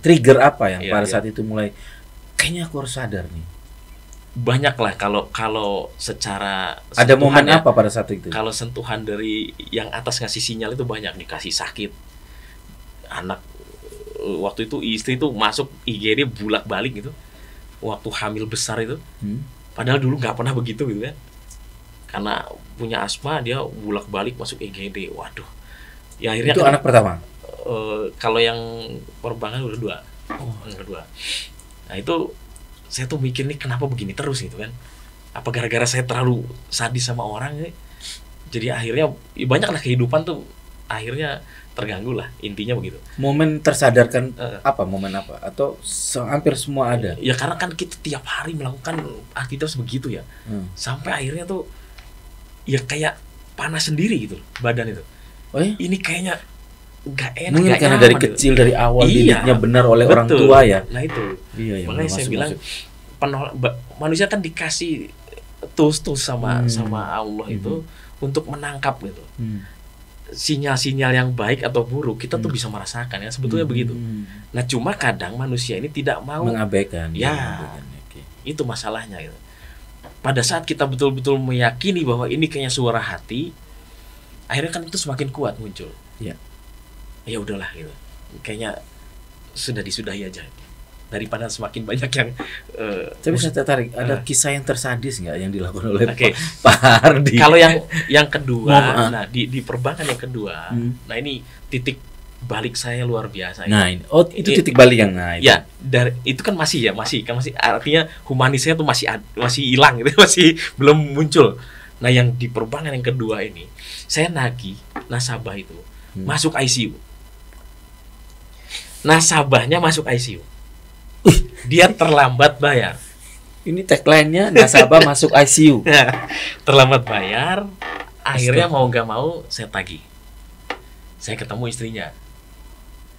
trigger apa yang pada saat itu mulai kayaknya aku harus sadar nih. Banyak lah kalau secara ada momen apa pada saat itu? Kalau sentuhan dari yang atas ngasih sinyal itu banyak, dikasih sakit. Anak waktu itu istri itu masuk IGD bulak-balik gitu. Waktu hamil besar itu. Padahal dulu nggak pernah begitu gitu kan. Karena punya asma dia bulak-balik masuk IGD. Waduh. Ya akhirnya itu kan, anak pertama. Kalau yang perbankan udah 2. Yang kedua. Nah itu saya tuh mikir nih kenapa begini terus gitu kan. Apa gara-gara saya terlalu sadis sama orang nih. Jadi akhirnya banyak lah kehidupan tuh akhirnya terganggu lah, intinya begitu. Momen tersadarkan momen apa? Atau hampir semua ada? Ya karena kan kita tiap hari melakukan aktivitas begitu ya. Sampai akhirnya tuh ya kayak panas sendiri gitu badan itu. Oh ya? Ini kayaknya nggak enak. Mungkin karena dari kecil, dari awal didiknya benar oleh orang tua ya. Nah itu. Iya, makanya saya bilang manusia kan dikasih tools sama Allah itu untuk menangkap gitu. Sinyal-sinyal yang baik atau buruk kita tuh bisa merasakan ya, sebetulnya begitu. Nah cuma kadang manusia ini tidak mau mengabaikan. Okay. Itu masalahnya gitu. Pada saat kita betul-betul meyakini bahwa ini kayaknya suara hati, akhirnya kan itu semakin kuat muncul. Ya udahlah gitu. Kayaknya sudah disudahi aja. Daripada semakin banyak yang tapi saya tertarik, ada kisah yang tersadis nggak yang dilakukan oleh Pak Hardi? Kalau yang kedua, nah di perbankan yang kedua, nah ini titik balik saya luar biasa. Nah ini, itu titik balik yang itu. Ya, itu kan masih artinya humanisnya tuh masih hilang gitu, masih belum muncul. Nah yang di perbankan yang kedua ini, saya nagih nasabah itu masuk ICU. Nasabahnya masuk ICU. Dia terlambat bayar. Ini tagline-nya nasabah masuk ICU. Terlambat bayar, akhirnya mau nggak mau saya tagih. Saya ketemu istrinya.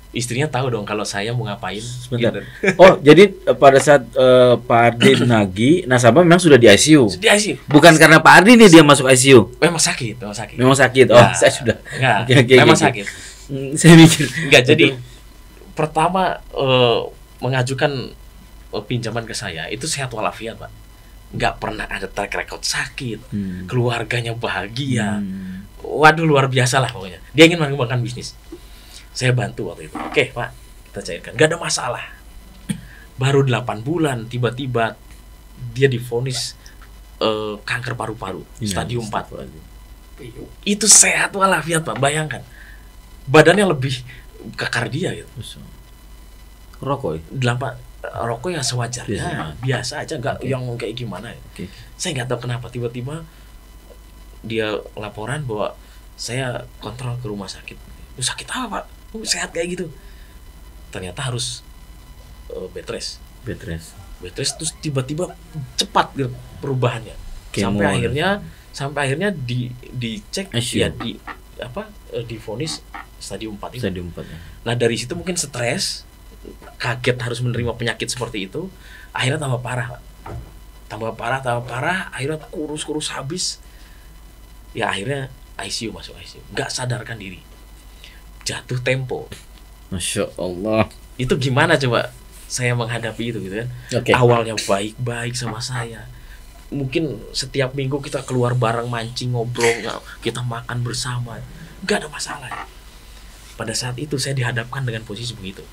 Istrinya tahu dong kalau saya mau ngapain. Sebentar. Oh, jadi pada saat Pak Hardi nagih, nasabah memang sudah di ICU. Di ICU. Bukan karena Pak Hardi nih dia masuk ICU. Memang sakit. Memang sakit. Oh, saya sudah. Memang sakit. Saya mikir. Enggak, jadi pertama mengajukan pinjaman ke saya itu sehat walafiat, Pak. Nggak pernah ada track record sakit. Keluarganya bahagia. Waduh, luar biasa lah pokoknya. Dia ingin mengembangkan bisnis. Saya bantu waktu itu. Oke, Pak, kita cairkan. Nggak ada masalah. Baru 8 bulan tiba-tiba dia divonis kanker paru-paru stadium 4. Itu sehat walafiat, Pak. Bayangkan. Badannya lebih kekar dia gitu. Rokok. Rokok yang sewajarnya, biasa aja, nggak yang kayak gimana. Saya nggak tahu kenapa tiba-tiba dia laporan bahwa saya kontrol ke rumah sakit. Sakit apa, Pak? Sehat kayak gitu. Ternyata harus bed rest terus tiba-tiba cepat gitu perubahannya. Sampai akhirnya dicek ya divonis stadium 4 itu. Nah, dari situ mungkin stres, kaget harus menerima penyakit seperti itu, akhirnya tambah parah, Pak. Tambah parah, akhirnya kurus habis. Ya akhirnya masuk ICU. Nggak sadarkan diri. Jatuh tempo. Masya Allah. Itu gimana coba saya menghadapi itu gitu kan? Awalnya baik-baik sama saya. Mungkin setiap minggu kita keluar bareng mancing, ngobrol, kita makan bersama. Nggak ada masalah. Pada saat itu saya dihadapkan dengan posisi begitu.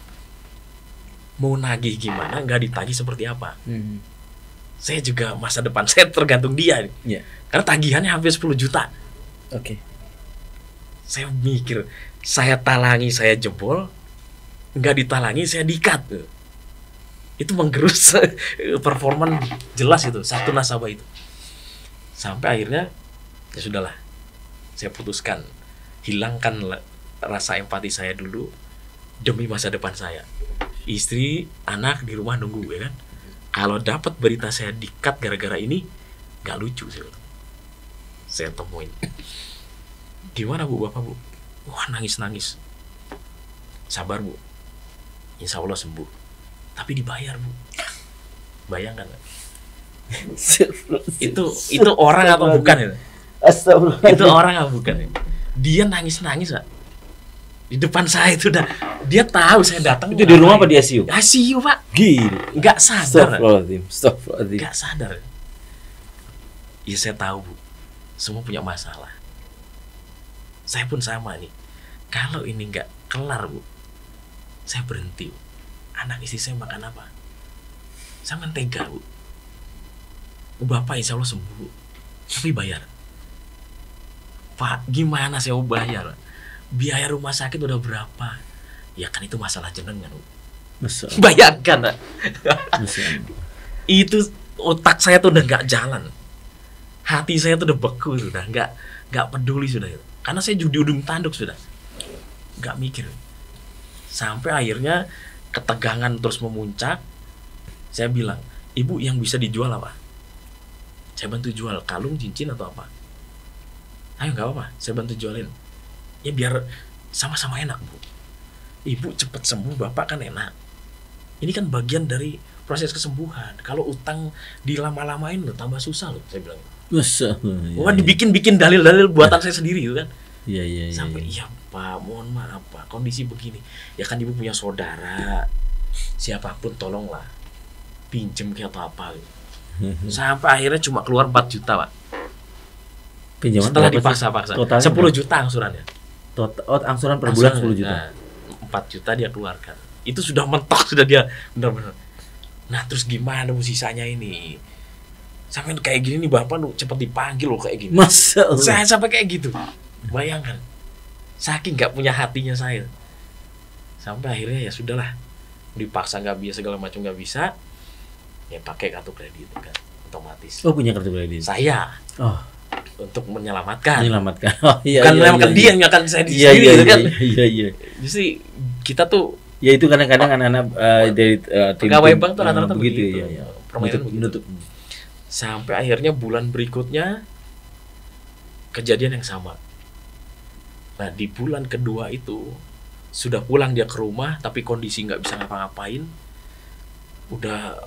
Mau nagih gimana, nggak ditagih seperti apa. Saya juga masa depan saya tergantung dia. Karena tagihannya hampir 10 juta. Saya mikir, saya talangi, saya jebol, nggak ditalangi, saya di-cut. Itu menggerus performan jelas itu, satu nasabah itu. Sampai akhirnya, ya sudahlah, saya putuskan, hilangkan rasa empati saya dulu, demi masa depan saya. Istri, anak di rumah nunggu, ya kan? Kalau dapat berita saya di-cut gara-gara ini, nggak lucu sih. Saya temuin. Gimana Bu, Bapak Bu? Wah, nangis. Sabar Bu, insya Allah sembuh. Tapi dibayar Bu. Bayangkan. itu orang atau bukan itu? Itu orang atau bukan? Dia nangis Pak. Di depan saya itu dia tahu saya datang. Itu di rumah apa di ICU? ICU Pak. Gila. Nggak sadar. Astagfirullahaladzim. Nggak sadar. Ya saya tahu Bu, semua punya masalah. Saya pun sama nih. Kalau ini nggak kelar Bu, saya berhenti Bu. Anak istri saya makan apa? Saya mentega Bu. Bapak insya Allah sembuh Bu. Tapi bayar. Pak, gimana saya mau bayar? Biaya rumah sakit udah berapa? Ya kan itu masalah jenengan Bu. Bayangkan Pak. Itu otak saya tuh udah nggak jalan. Hati saya tuh udah beku, sudah nggak peduli sudah itu. Karena saya di ujung tanduk sudah, nggak mikir. Sampai akhirnya ketegangan terus memuncak. Saya bilang, Ibu yang bisa dijual apa? Saya bantu jual kalung, cincin atau apa? Ayo nggak apa-apa, saya bantu jualin. Ya biar sama-sama enak Bu. Ibu cepet sembuh, Bapak kan enak. Ini kan bagian dari proses kesembuhan. Kalau utang dilama-lamain loh tambah susah loh, saya bilang. Masa? Wah, dibikin dalil-dalil buatan saya sendiri gitu kan. Iya. Sampai iya Pak, mohon maaf Pak, kondisi begini. Ya kan ibu punya saudara, siapapun tolonglah pinjem kayak atau apa gitu. Sampai akhirnya cuma keluar 4 juta Pak. Pinjaman setelah berapa sih? dipaksa-paksa. Totalnya 10 berapa? juta angsurannya. Angsuran per bulan 10 juta. Nah, 4 juta dia keluarkan. Itu sudah mentok, sudah dia benar-benar. Nah terus gimana bu sisanya ini? Sampai kayak gini nih bapak lu cepet dipanggil loh kayak gini. Masa? Saya sampai kayak gitu. Bayangkan, saking nggak punya hatinya saya. Sampai akhirnya ya sudahlah, dipaksa nggak bisa segala macam nggak bisa, ya pakai kartu kredit kan, otomatis. Oh punya kartu kredit? Saya. Oh. Untuk menyelamatkan. Oh, iya, bukan menyelamatkan dia yang akan saya sendiri gitu kan. Iya. Jadi kita tuh. Ya itu kadang-kadang anak-anak dari pegawai bank tuh rata-rata begitu. Ya. Permainan begitu. Sampai akhirnya bulan berikutnya kejadian yang sama. Nah di bulan kedua itu sudah pulang dia ke rumah tapi kondisi nggak bisa ngapa-ngapain. Udah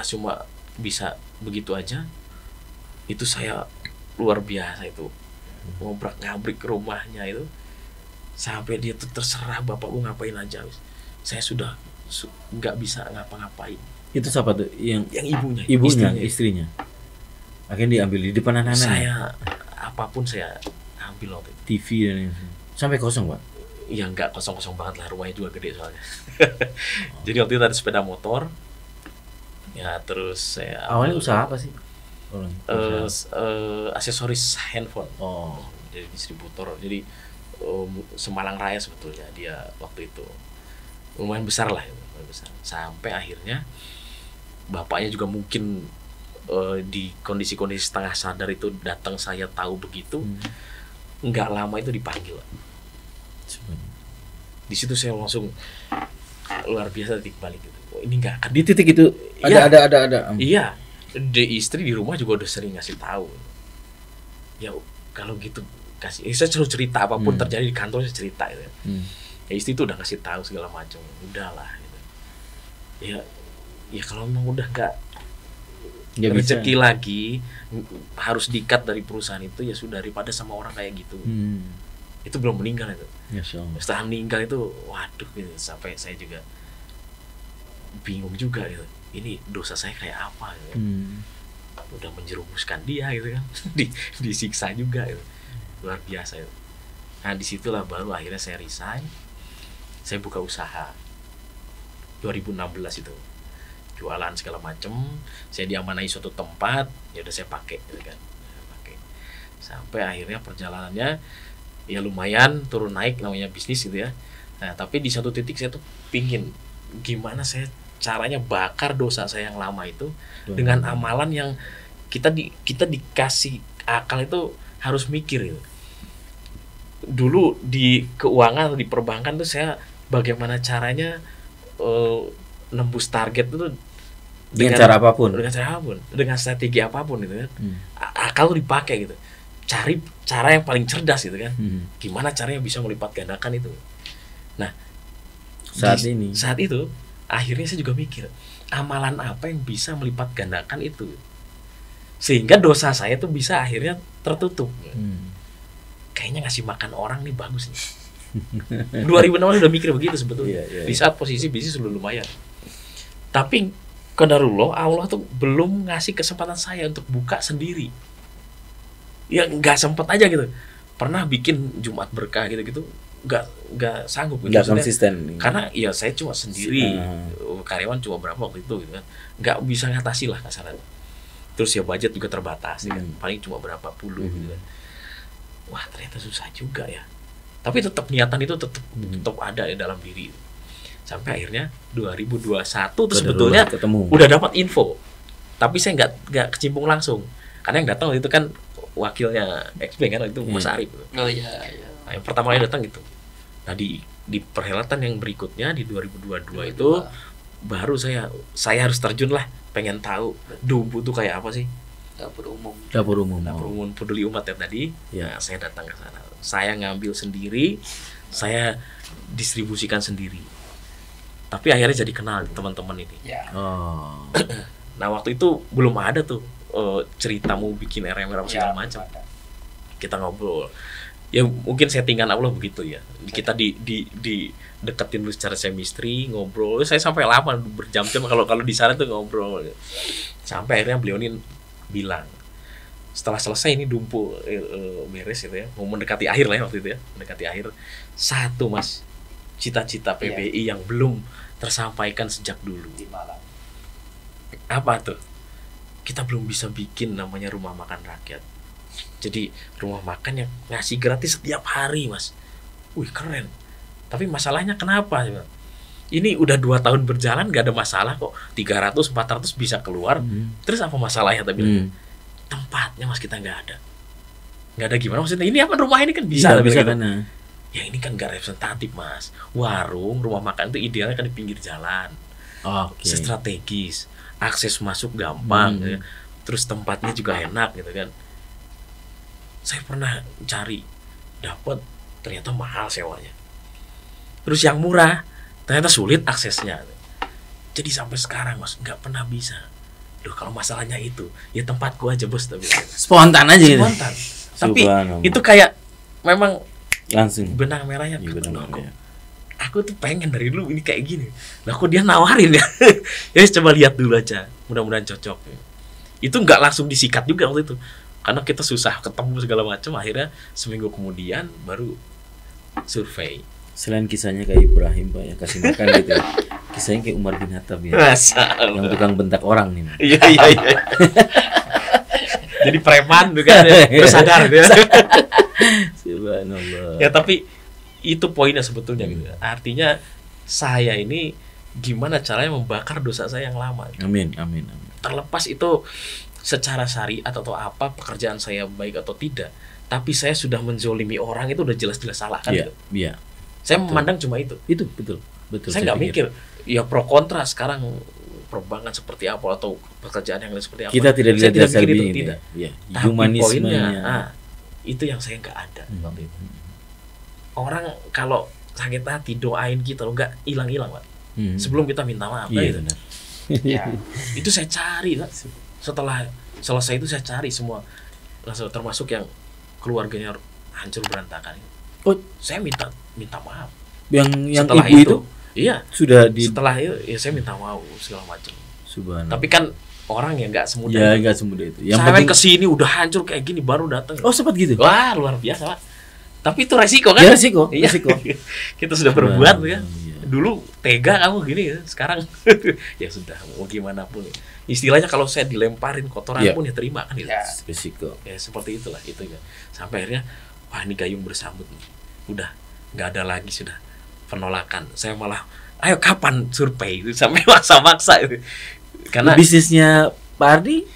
cuma bisa begitu aja. Itu saya luar biasa itu ngobrak-ngabrik ke rumahnya itu sampai dia tuh terserah bapak mau ngapain aja. Saya sudah nggak bisa ngapa-ngapain. Itu siapa tuh? Yang ibunya, istrinya. Akhirnya diambil di depan anak-anak. Saya apapun saya ambil waktu itu. TV dan sampai kosong Pak. Ya nggak kosong-kosong banget lah, rumahnya juga gede soalnya. Jadi waktu itu ada sepeda motor. Ya terus saya awalnya usaha apa sih? Aksesoris handphone. Oh, jadi distributor. Jadi Semalang Raya sebetulnya dia waktu itu. Lumayan besar lah, lumayan besar. Sampai akhirnya bapaknya juga mungkin di kondisi-kondisi setengah sadar itu datang, saya tahu begitu. Nggak lama itu dipanggil. Di situ saya langsung luar biasa titik balik gitu. Ini nggak akan. Di titik itu ada. Iya. Istri di rumah juga udah sering ngasih tahu. Ya kalau gitu kasih. Saya selalu cerita apapun terjadi di kantor saya cerita gitu. Ya istri itu udah ngasih tahu segala macam. Udahlah gitu. Ya kalau memang udah nggak rezeki lagi harus di-cut dari perusahaan itu, ya sudah, daripada sama orang kayak gitu. Itu belum meninggal itu. Setelah meninggal itu waduh gitu, sampai saya juga bingung juga gitu. Ini dosa saya kayak apa gitu. Udah menjerumuskan dia gitu kan. Disiksa juga gitu. Luar biasa itu. Nah disitulah baru akhirnya saya resign. Saya buka usaha 2016 itu, jualan segala macem. Saya diamanai suatu tempat, ya udah saya pakai gitu kan. Sampai akhirnya perjalanannya ya lumayan turun naik, namanya bisnis gitu ya. Nah tapi di satu titik saya tuh pingin gimana saya caranya bakar dosa saya yang lama itu dengan amalan yang kita dikasih akal itu harus mikir gitu. Dulu di keuangan, di perbankan tuh saya bagaimana caranya nembus target itu dengan cara apapun, dengan strategi apapun gitu kan. Akal tuh dipakai gitu, cari cara yang paling cerdas gitu kan. Gimana caranya bisa melipat gandakan itu. Nah saat itu akhirnya saya juga mikir amalan apa yang bisa melipat gandakan itu sehingga dosa saya tuh bisa akhirnya tertutup. Kayaknya ngasih makan orang nih bagus nih. 2016 udah mikir begitu sebetulnya. Di saat posisi bisnis sudah lumayan. Tapi qadarullah, Allah tuh belum ngasih kesempatan saya untuk buka sendiri. Ya nggak sempet aja gitu. Pernah bikin Jumat Berkah gitu-gitu, nggak sanggup gitu. Nggak konsisten. Karena ya saya cuma sendiri, karyawan cuma berapa waktu itu gitu kan. Nggak bisa ngatasi lah kasarannya. Terus ya budget juga terbatas kan. Paling cuma berapa puluh gitu kan. Wah ternyata susah juga ya. Tapi tetap niatan itu tetap ada di dalam diri. Sampai akhirnya 2021 tuh sebetulnya udah dapat info. Tapi saya nggak kecimpung langsung. Karena yang datang itu kan wakilnya Explain kan, itu Mas Arif. Oh iya. Nah, yang pertama kali datang gitu. Nah di perhelatan yang berikutnya di 2022 itu baru saya harus terjun lah, pengen tahu Dumpu tuh kayak apa sih. Dapur umum peduli umat ya tadi. Nah, saya datang ke sana. Saya ngambil sendiri, saya distribusikan sendiri. Tapi akhirnya jadi kenal teman-teman ini. Ya. Oh. Nah waktu itu belum ada tuh cerita mau bikin RMR apa segala macam. Kita ngobrol. Ya mungkin settingan Allah begitu ya. Kita di deketin dulu secara chemistry, ngobrol. Saya sampai lama berjam-jam kalau di sana tuh ngobrol. Sampai akhirnya beliau ini bilang, setelah selesai ini dumpu beres gitu ya, mau mendekati akhir lah ya waktu itu ya, mendekati akhir. Satu Mas, cita-cita PBI yang belum tersampaikan sejak dulu. Di Malang. Apa tuh? Kita belum bisa bikin namanya rumah makan rakyat. Jadi rumah makan yang ngasih gratis setiap hari Mas. Wih keren. Tapi masalahnya kenapa? Ini udah 2 tahun berjalan gak ada masalah kok. 300-400 bisa keluar. Terus apa masalahnya tapi tempatnya Mas kita nggak ada gimana maksudnya, ini apa rumah ini kan bisa bisa gitu. kan? Ya ini kan nggak representatif Mas. Warung rumah makan itu idealnya kan di pinggir jalan, strategis, akses masuk gampang gitu ya. Terus tempatnya juga enak gitu kan. Saya pernah cari dapat, ternyata mahal sewanya. Terus yang murah ternyata sulit aksesnya. Jadi sampai sekarang Mas nggak pernah bisa. Duh, kalau masalahnya itu, ya tempat gua aja bos, tapi spontan aja gitu. Spontan. Tapi itu kayak memang langsung benang merahnya. Ya, benang merahnya. Aku tuh pengen dari dulu ini kayak gini. Nah, kok dia nawarin ya? Ya coba lihat dulu aja. Mudah-mudahan cocok. Itu nggak langsung disikat juga waktu itu. Karena kita susah ketemu segala macam. Akhirnya seminggu kemudian baru survei. Selain kisahnya kayak Ibrahim Pak yang kasih makan gitu ya. Kisahnya kayak Umar bin Khattab ya. Yang tukang bentak orang nih. Iya. Jadi preman tuh kan ya. Terus sadar gitu ya. Subhanallah. Ya tapi itu poinnya sebetulnya gitu. Artinya saya ini gimana caranya membakar dosa saya yang lama. Amin. Terlepas itu secara syariat atau apa pekerjaan saya baik atau tidak, tapi saya sudah menzolimi orang itu udah jelas-jelas salah kan gitu. Iya. Saya memandang cuma itu. Itu betul. Saya nggak mikir ya pro kontra sekarang perbankan seperti apa atau pekerjaan yang lain seperti apa. Kita tidak saya tidak mikir itu ini, tidak. Ya, Tapi humanismenya. Itu yang saya nggak ada waktu itu. Orang kalau sakit hati doain kita loh nggak hilang-hilang Pak. Sebelum kita minta maaf gitu. Benar. Ya, itu saya cari Pak. Setelah selesai itu saya cari semua, termasuk yang keluarganya hancur berantakan. Oh, saya minta maaf. Yang setelah ibu itu iya sudah setelah itu ya saya minta maaf segala macam. Subhanallah. Tapi kan orang yang nggak semudah ya itu. nggak semudah itu. Yang saya penting kesini udah hancur kayak gini baru datang. Oh sempat gitu. Wah luar biasa Pak. Tapi itu resiko kan? Ya, resiko. Kita sudah berbuat ya. Iya. Dulu tega kamu gini ya. Sekarang ya sudah mau gimana pun. Istilahnya kalau saya dilemparin kotoran pun ya terima kan gitu. Resiko. Ya seperti itulah itu ya. Sampai akhirnya wah ini gayung bersambut nih. Udah nggak ada lagi sudah penolakan. Saya malah ayo kapan survei itu sampai maksa-maksa itu. Karena bisnisnya Pak Ardi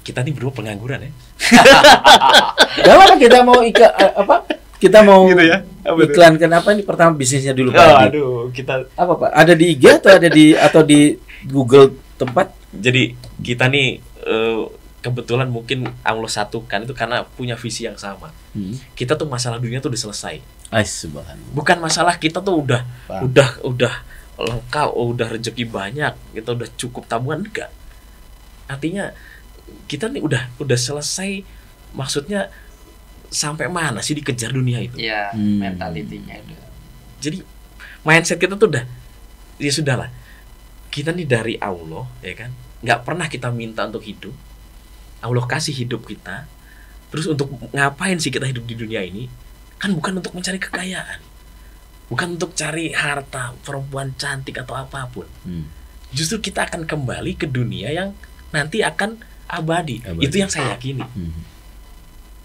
kita nih berdua pengangguran ya. Gak apa kita mau kita mau gitu ya? iklankan apa nih pertama bisnisnya dulu Pak Ardi. Aduh, kita apa Pak? Ada di IG atau di Google tempat? Jadi kita nih kebetulan mungkin Allah satukan itu karena punya visi yang sama. Kita tuh masalah dunia tuh udah selesai. Subhanallah. Bukan masalah kita tuh udah lengkap, udah rezeki banyak, kita udah cukup tabungan enggak. Artinya kita nih udah selesai, maksudnya sampai mana sih dikejar dunia itu? Iya, mentalitinya itu. Jadi mindset kita tuh udah ya sudahlah. Kita nih dari Allah, ya kan? Nggak pernah kita minta untuk hidup. Allah kasih hidup kita. Terus untuk ngapain sih kita hidup di dunia ini? Kan bukan untuk mencari kekayaan. Bukan untuk cari harta, perempuan cantik atau apapun. Justru kita akan kembali ke dunia yang nanti akan abadi. Itu yang saya yakini.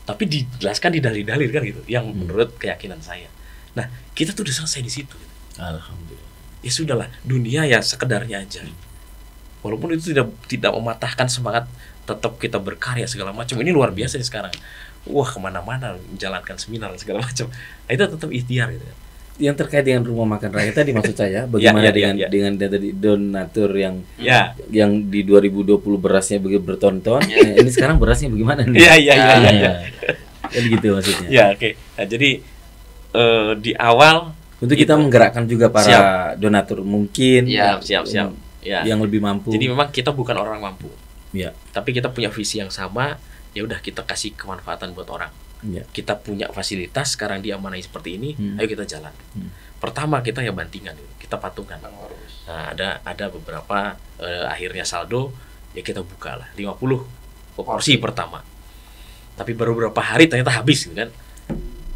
Tapi dijelaskan di dalil-dalil kan gitu, yang menurut keyakinan saya. Nah, kita tuh udah selesai di situ. Alhamdulillah. Ya sudahlah, dunia ya sekedarnya aja. Walaupun itu tidak mematahkan semangat tetap kita berkarya segala macam. Ini luar biasa nih sekarang. Wah, kemana-mana menjalankan seminar segala macam. Nah, itu tetap ikhtiar gitu. Yang terkait dengan rumah makan rakyat tadi maksud saya bagaimana dengan tadi donatur yang di 2020 berasnya berton-ton, ini sekarang berasnya bagaimana nih? Iya. Kan gitu maksudnya. Ya, oke. Nah, jadi di awal Untuk kita menggerakkan juga para donatur mungkin siap. Ya. Yang lebih mampu. Jadi memang kita bukan orang mampu. Ya. Tapi kita punya visi yang sama, ya udah kita kasih kemanfaatan buat orang. Ya. Kita punya fasilitas, sekarang diamanai seperti ini, ayo kita jalan. Pertama kita ya bantingan, kita patungan. Nah, ada beberapa akhirnya saldo ya kita buka lah 50 porsi pertama. Tapi baru beberapa hari ternyata habis gitu kan.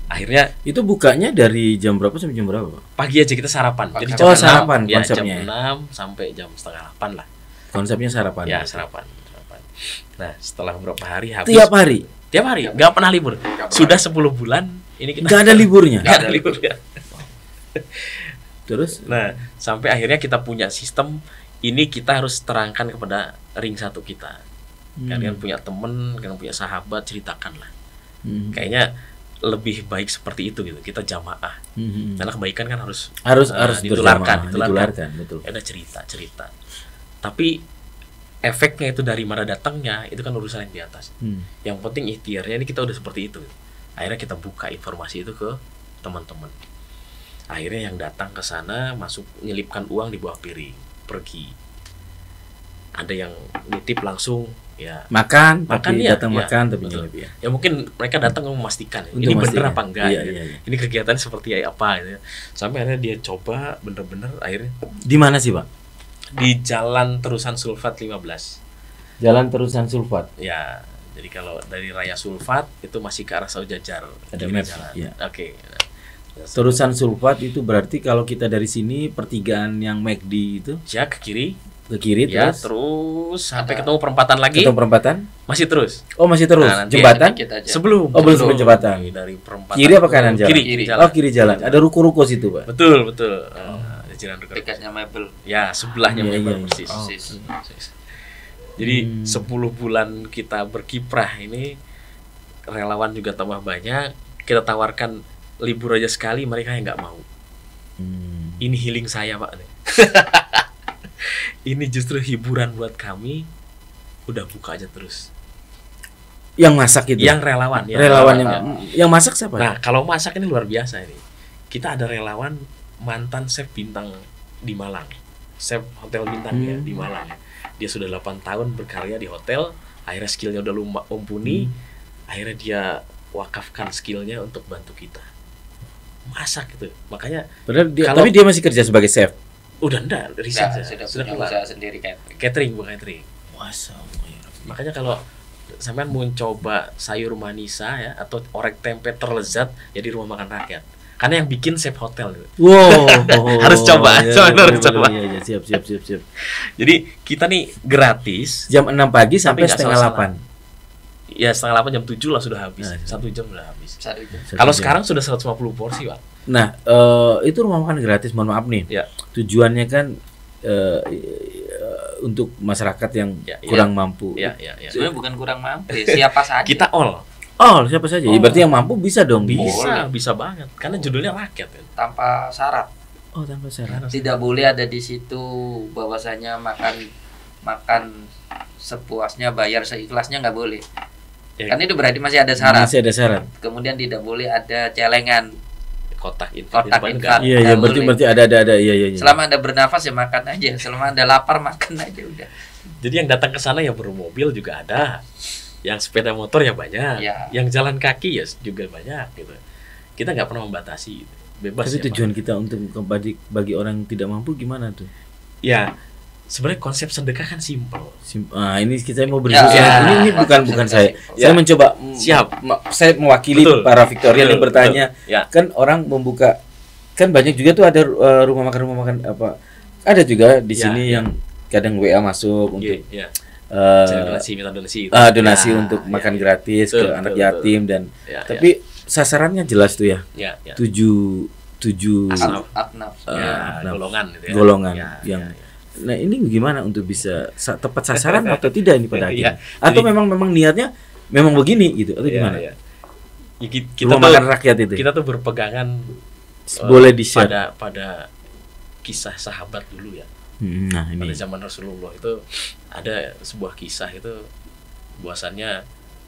Akhirnya itu bukanya dari jam berapa sampai jam berapa? Pagi aja kita sarapan. Jadi sarapan ya, konsepnya. Jam 6 sampai jam setengah 8 lah. Konsepnya sarapan. Ya, sarapan. Nah, setelah beberapa hari habis. Tiap hari, nggak pernah libur. Sudah 10 bulan ini kita nggak ada liburnya. Nggak ada liburnya. Terus? Nah, sampai akhirnya kita punya sistem ini, kita harus terangkan kepada ring 1 kita. Kalian punya temen, kalian punya sahabat, ceritakan lah. Kayaknya lebih baik seperti itu gitu. Kita jamaah. Karena kebaikan kan harus ditularkan, betul. Ada cerita. Tapi efeknya itu dari mana datangnya itu kan urusan yang di atas. Yang penting ikhtiarnya ini kita udah seperti itu. Akhirnya kita buka informasi itu ke teman-teman. Akhirnya yang datang ke sana masuk nyelipkan uang di bawah piring, pergi. Ada yang nitip langsung ya makan ya, datang makan tapi nyelip ya. Ya mungkin mereka datang memastikan ini bener apa enggak iya. Ini kegiatan seperti apa gitu. Sampai akhirnya dia coba bener-bener akhirnya. Di mana sih, Pak? Di Jalan Terusan Sulfat 15. Jalan Terusan Sulfat. Ya, jadi kalau dari Raya Sulfat itu masih ke arah Saujajar. Ada map ya. Oke. Terusan Sulfat itu berarti kalau kita dari sini pertigaan yang McD itu ya ke kiri ya, terus sampai ketemu perempatan lagi. Ketemu perempatan? Masih terus. Oh, masih terus. Nah, jembatan? Sebelum sebelum jembatan. Dari perempatan. Kiri apa kanan jalan? Kiri jalan. Oh, kiri jalan. Ada ruko-ruko situ, Pak. Betul. Jalan dekatnya Mebel. Ya, sebelahnya Mebel persis. Jadi 10 bulan kita berkiprah ini, relawan juga tambah banyak. Kita tawarkan libur aja sekali, mereka yang nggak mau. Ini healing saya, Pak. Ini justru hiburan buat kami. Udah buka aja terus. Yang masak itu? Yang relawan. Yang masak siapa? Nah, kalau masak ini luar biasa ini. Kita ada relawan mantan chef bintang di Malang, chef hotel bintang ya di Malang. Dia sudah 8 tahun berkarya di hotel. Akhirnya skillnya udah mumpuni. Akhirnya dia wakafkan skillnya untuk bantu kita masak gitu. Makanya tapi dia masih kerja sebagai chef. Udah enggak, riset sudah punya usaha sendiri catering. Makanya kalau sampean mau coba sayur manisa ya atau orek tempe terlezat ya di rumah makan rakyat. Karena yang bikin chef hotel gitu. Wow, harus coba. Harus coba. Iya, siap. Jadi kita nih gratis jam 6 pagi sampai setengah 8. Ya setengah 8 jam 7 lah sudah habis. 1 jam sudah habis. Kalau sekarang sudah 150 porsi, Pak. Nah, itu rumah makan gratis, mohon maaf nih. Ya. Tujuannya kan untuk masyarakat yang kurang mampu. Sebenarnya bukan kurang mampu, siapa saja. Kita all siapa saja. Berarti yang mampu bisa dong. Bisa banget. Karena judulnya rakyat kan. Tanpa syarat. Oh, tanpa syarat. Tidak boleh ada di situ bahwasanya makan sepuasnya, bayar seikhlasnya, nggak boleh. Kan itu berarti masih ada syarat. Kemudian tidak boleh ada celengan. Kotak infak. Iya, berarti ada. Iya. Selama Anda bernafas ya makan aja. Selama Anda lapar makan aja udah. Jadi yang datang ke sana ya bermobil juga ada. Yang sepeda motor ya banyak. Ya. Yang jalan kaki ya juga banyak gitu. Kita nggak pernah membatasi. Bebas. Tapi tujuan kita untuk bagi orang yang tidak mampu gimana tuh? Ya, sebenarnya konsep sedekah kan simpel. Ini kita mau berdiskusi. Ini bukan saya. Saya mencoba. Siap. Saya mewakili para Victorian yang bertanya. Kan orang membuka. Kan banyak juga tuh ada rumah makan apa. Ada juga di sini yang kadang WA masuk untuk donasi untuk makan gratis ke anak yatim dan. Tapi sasarannya jelas tuh ya. 7 golongan gitu ya. Golongan yang. Nah, ini gimana untuk bisa tepat sasaran atau tidak ini pada akhirnya? Atau memang niatnya memang begini gitu atau gimana? Kita makan rakyat itu. Kita tuh berpegangan boleh di-share pada kisah sahabat dulu ya. Nah, ini. Pada zaman Rasulullah itu ada sebuah kisah itu bahwasannya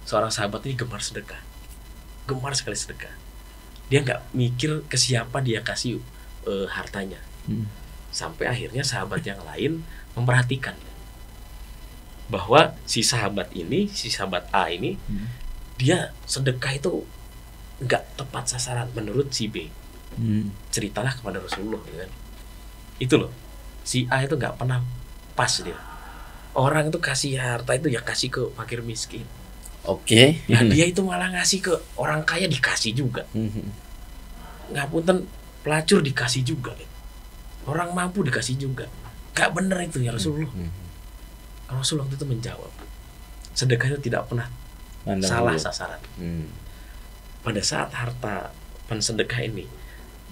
seorang sahabat ini gemar sedekah. Gemar sekali sedekah. Dia nggak mikir ke siapa dia kasih hartanya. Sampai akhirnya sahabat yang lain memperhatikan bahwa si sahabat A ini dia sedekah itu nggak tepat sasaran menurut si B. Ceritalah kepada Rasulullah, gitu kan. Itu loh, si A itu nggak pernah pas dia. Orang itu kasih harta itu ya kasih ke fakir miskin. Oke. Nah dia itu malah ngasih ke orang kaya, dikasih juga. Ngapunten, pelacur dikasih juga. Orang mampu dikasih juga. Gak bener itu ya Rasulullah. Rasulullah itu menjawab, sedekah itu tidak pernah salah sasaran. Pada saat harta pensedekah ini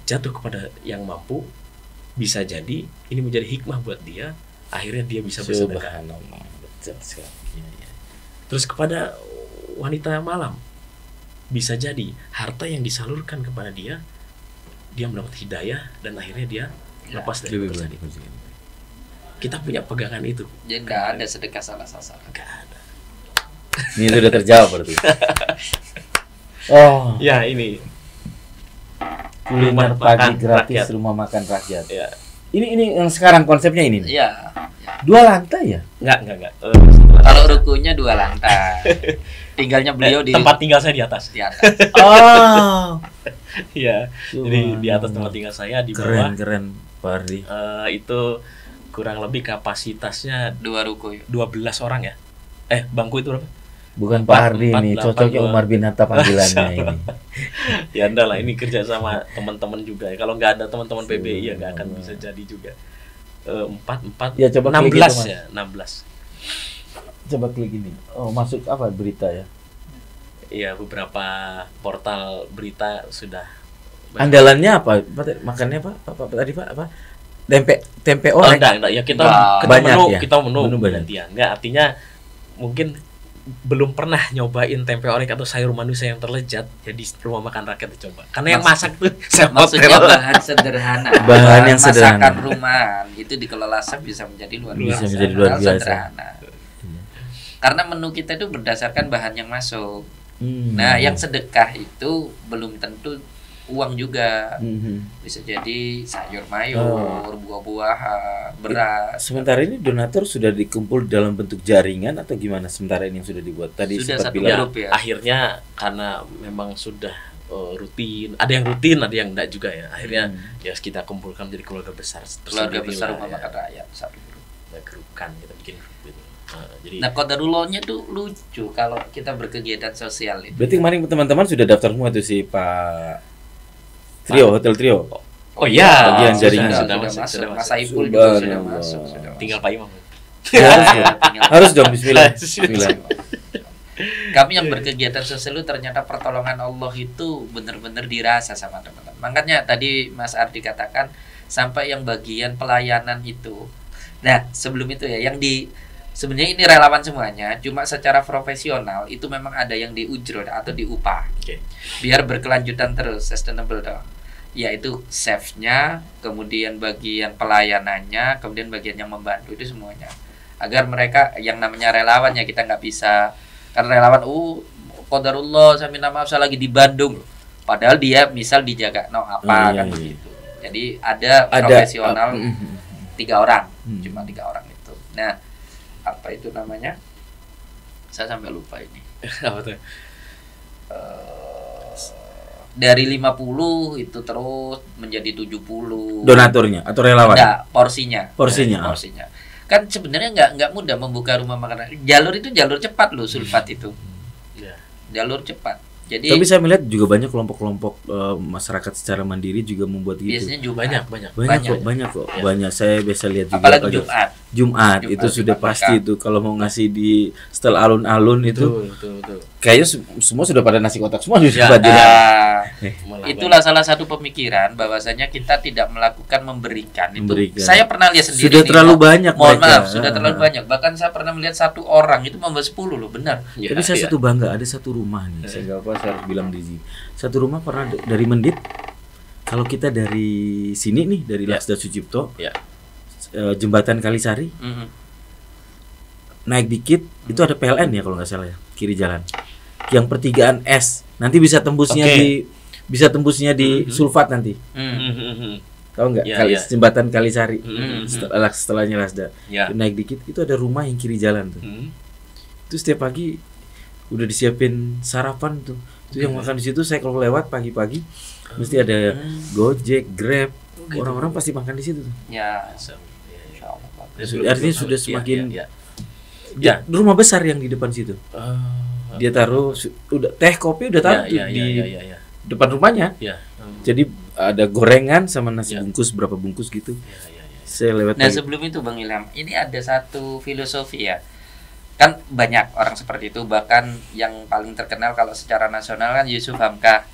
jatuh kepada yang mampu, bisa jadi ini menjadi hikmah buat dia, akhirnya dia bisa bersedekah. Betul sekali. Terus kepada wanita malam, bisa jadi harta yang disalurkan kepada dia mendapat hidayah dan akhirnya dia lepas dari kebersihan. Kita punya pegangan itu. Jadi nggak ada sedekah salah sasaran. Nggak ada. Ini sudah terjawab berarti. Oh, ya ini kuliner pagi gratis rakyat. Rumah makan rakyat. Ya. Ini yang sekarang konsepnya ini. Iya. 2 lantai ya? Enggak. Kalau rukunya 2 lantai. Tinggalnya beliau di tempat tinggal saya di atas. Di atas. Oh. Iya. Jadi di atas tempat tinggal saya, di bawah. Keren Pak Ardi. Itu kurang lebih kapasitasnya 2 ruko. 12 orang ya. Bangku itu berapa? Bukan Pak Ardi ini, cocoknya Umar bin Hatta panggilannya ini. Ya enggak lah, ini kerja sama teman-teman juga ya. Kalau nggak ada teman-teman PBI ya nggak akan bisa jadi juga. 4 Ya, coba 16 klik itu, ya, 16. Coba klik ini. Oh, masuk apa berita ya? Iya, beberapa portal berita sudah. Andalannya apa? Makannya apa tadi Pak? Apa? Tempe orek. Enggak. Ya kita banyak menu, ya? kita menu banyak. gantian. Enggak, artinya mungkin belum pernah nyobain tempe orek atau sayur manusia yang terlezat ya di rumah makan rakyat dicoba. Karena yang masak tuh Maksudnya bahan sederhana. Bahan yang sederhana. Masakan rumahan itu dikelola chef bisa menjadi luar biasa. Bisa menjadi luar biasa. Sederhana. Karena menu kita itu berdasarkan bahan yang masuk. Nah, yang sedekah itu belum tentu uang juga. Bisa jadi sayur mayur, buah-buahan, beras. Sementara ini donatur sudah dikumpul dalam bentuk jaringan atau gimana sementara ini yang sudah dibuat? Tadi Sudah sempat satu bilang. grup ya. Akhirnya karena memang sudah rutin, ada yang rutin, ada yang enggak juga ya. Akhirnya ya kita kumpulkan menjadi keluarga besar. Keluarga besar rumah ya. makan rakyat satu grup. Kita grupkan, kita bikin grup gitu. Jadi Nah, qadarullah-nya tuh lucu kalau kita berkegiatan sosial itu. Berarti kemarin teman-teman sudah daftar semua tuh si Pak Trio, Hotel Trio. oh iya, bagian jaringan. Sudah masuk, masuk. Mas masuk. Saiful juga sudah Subhanallah. masuk. Tinggal Pak Imam. Harus dong bismillah. Bismillah. Kami yang berkegiatan sosial itu ternyata pertolongan Allah itu benar-benar dirasa sama teman-teman. Makanya tadi Mas Ardi katakan sampai yang bagian pelayanan itu. Nah, sebelum itu ya yang sebenarnya ini relawan semuanya, cuma secara profesional itu memang ada yang diujrot atau diupah. Oke. Biar berkelanjutan terus, sustainable dong. Yaitu chefnya, kemudian bagian pelayanannya, kemudian bagian yang membantu itu semuanya. Agar mereka yang namanya relawan ya kita nggak bisa. Karena relawan, qadarullah saya minta maaf saya lagi di Bandung. Padahal dia misal dijaga apa kan begitu. Jadi ada profesional 3 orang, cuma 3 orang itu. Nah, apa itu namanya? Saya sampai lupa ini. Apa tuh? Dari 50 itu terus menjadi 70. Donaturnya atau relawan? Enggak, porsinya. Porsinya. Porsinya. Kan sebenarnya nggak mudah membuka rumah makan. Jalur itu jalur cepat loh, Sulfat itu. Ya. Jalur cepat. Jadi Tapi saya melihat juga banyak kelompok-kelompok masyarakat secara mandiri juga membuat gitu. biasanya juga Banyak. Banyak kok. Ya. Banyak. Saya biasa lihat juga. apalagi Jumat. Jumat itu sudah Jumat pasti Mekah. itu kalau mau ngasih di setel alun-alun itu Betul. kayaknya semua sudah pada nasi kotak semua di Ya. tempat jadi. Nah, itulah salah satu pemikiran bahwasanya kita tidak melakukan memberikan. Memberikan. Itu saya pernah lihat sendiri. Sudah nih, terlalu banyak Mohon mereka. maaf, sudah terlalu banyak. Bahkan saya pernah melihat 1 orang itu membawa 10 loh, benar. Ya, Tapi saya ya. satu bangga ada satu rumah nih. Saya nggak apa saya harus bilang di sini. Satu rumah pernah dari Mendit. Kalau kita dari sini nih dari Ya. Lasda Sucipto, Ya. Jembatan Kalisari, naik dikit itu ada PLN ya kalau nggak salah ya, kiri jalan. Yang pertigaan S. Nanti bisa tembusnya Oke. di Sulfat nanti. tahu nggak? Ya, Kali ya. jembatan Kalisari. Hmm. Setelahnya Lasda. Ya. Naik dikit itu ada rumah yang kiri jalan tuh. Itu setiap pagi udah disiapin sarapan tuh. Itu yang makan di situ. Saya kalau lewat pagi-pagi mesti ada Gojek, Grab. Orang-orang pasti makan di situ tuh. Ya. Insya Allah. Artinya sudah semakin ya. Rumah besar yang di depan situ. Dia taruh udah teh kopi udah taruh tuh di depan rumahnya. Ya. Jadi ada gorengan sama nasi bungkus berapa bungkus gitu. Saya lewat. Nah sebelum itu Bang Ilham, ini ada satu filosofi ya. Kan banyak orang seperti itu, bahkan yang paling terkenal kalau secara nasional kan Yusuf Hamka.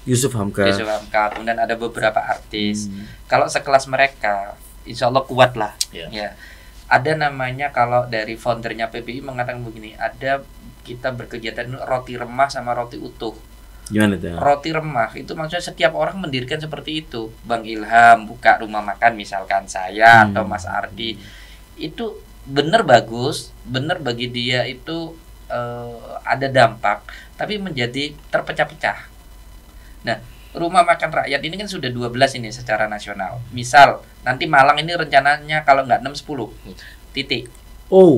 Kemudian ada beberapa artis. Kalau sekelas mereka, insya Allah kuat lah. Ya. Ada namanya kalau dari foundernya PBI mengatakan begini, ada kita berkegiatan roti remah sama roti utuh. Gimana tuh? Roti remah itu maksudnya setiap orang mendirikan seperti itu. Bang Ilham buka rumah makan misalkan saya atau Mas Ardi, itu bener bagus, bener bagi dia itu ada dampak, tapi menjadi terpecah-pecah. Nah, rumah makan rakyat ini kan sudah 12 ini secara nasional. Misal nanti Malang ini rencananya kalau nggak 6-10 titik.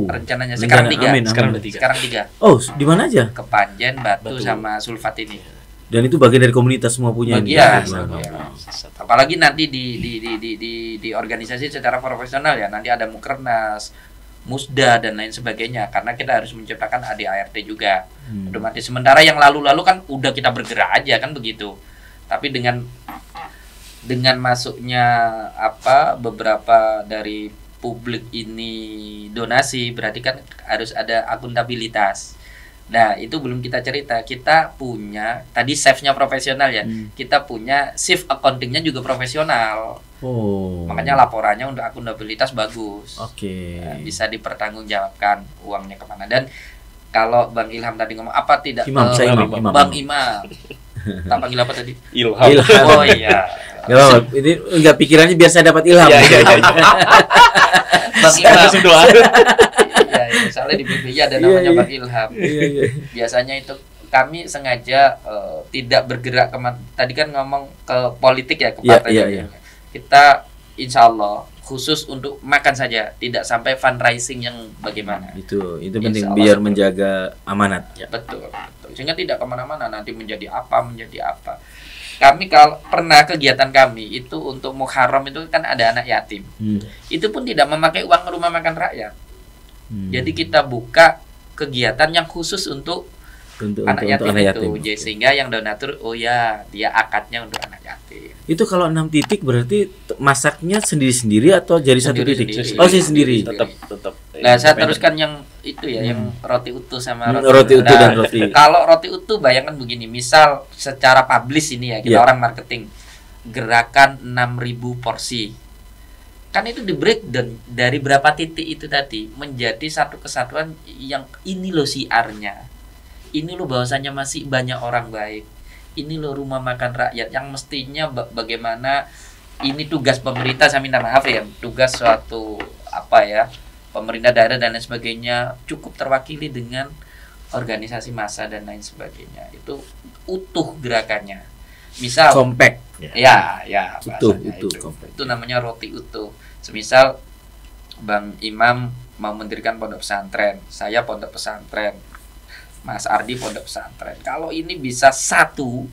Rencananya sekarang 3. Sekarang 3. Oh, di mana aja? Kepanjen, Batu sama Sulfat ini. Dan itu bagian dari komunitas semua punya. Bagian. Apalagi nanti di organisasi secara profesional ya, nanti ada Mukernas, Musda dan lain sebagainya, karena kita harus menciptakan ADART juga. Otomatis sementara yang lalu-lalu kan udah kita bergerak aja kan begitu. Tapi dengan masuknya beberapa dari publik ini donasi, berarti kan harus ada akuntabilitas. Nah, itu belum kita cerita. Kita punya tadi chefnya profesional ya. Kita punya shift accountingnya juga profesional. Makanya laporannya untuk akuntabilitas bagus. Nah, bisa dipertanggungjawabkan uangnya kemana. Dan kalau Bang Ilham tadi ngomong apa tidak Imam. Bang Imam. Tak panggil apa tadi? Ilham. Oh iya. Ini enggak pikirannya biar saya dapat ilham. Bang Ilham. Ya, misalnya di BBI ada namanya Bang Ilham. Biasanya itu kami sengaja tidak bergerak tadi kan ngomong ke politik ya, ke partai. Kita insya Allah khusus untuk makan saja, tidak sampai fundraising yang bagaimana. Itu penting biar menjaga amanat. Betul. Sehingga tidak kemana-mana nanti menjadi apa. Kami kalau pernah kegiatan kami itu untuk Muharram itu kan ada anak yatim. Itu pun tidak memakai uang rumah makan rakyat. Jadi kita buka kegiatan yang khusus untuk anak yatim. Jadi sehingga yang donatur dia akadnya untuk anak yatim. Itu kalau 6 titik berarti masaknya sendiri-sendiri atau jadi satu titik? Sendiri. Tetap. Nah, saya teruskan yang itu ya, yang roti utuh sama roti utuh dan roti. Kalau roti utuh bayangkan begini, misal secara publish ini ya, kita orang marketing, gerakan 6.000 porsi. Kan itu di breakdown dari berapa titik itu tadi menjadi satu kesatuan yang ini loh siarnya. Ini loh bahwasanya masih banyak orang baik. Ini loh rumah makan rakyat yang mestinya bagaimana ini tugas pemerintah, saya minta maaf ya, tugas suatu pemerintah daerah dan lain sebagainya cukup terwakili dengan organisasi massa dan lain sebagainya. Itu utuh gerakannya. Misal compact. Ya, utuh. Itu namanya roti utuh. Semisal Bang Imam mau mendirikan pondok pesantren, saya pondok pesantren, Mas Ardi pondok pesantren. Kalau ini bisa satu,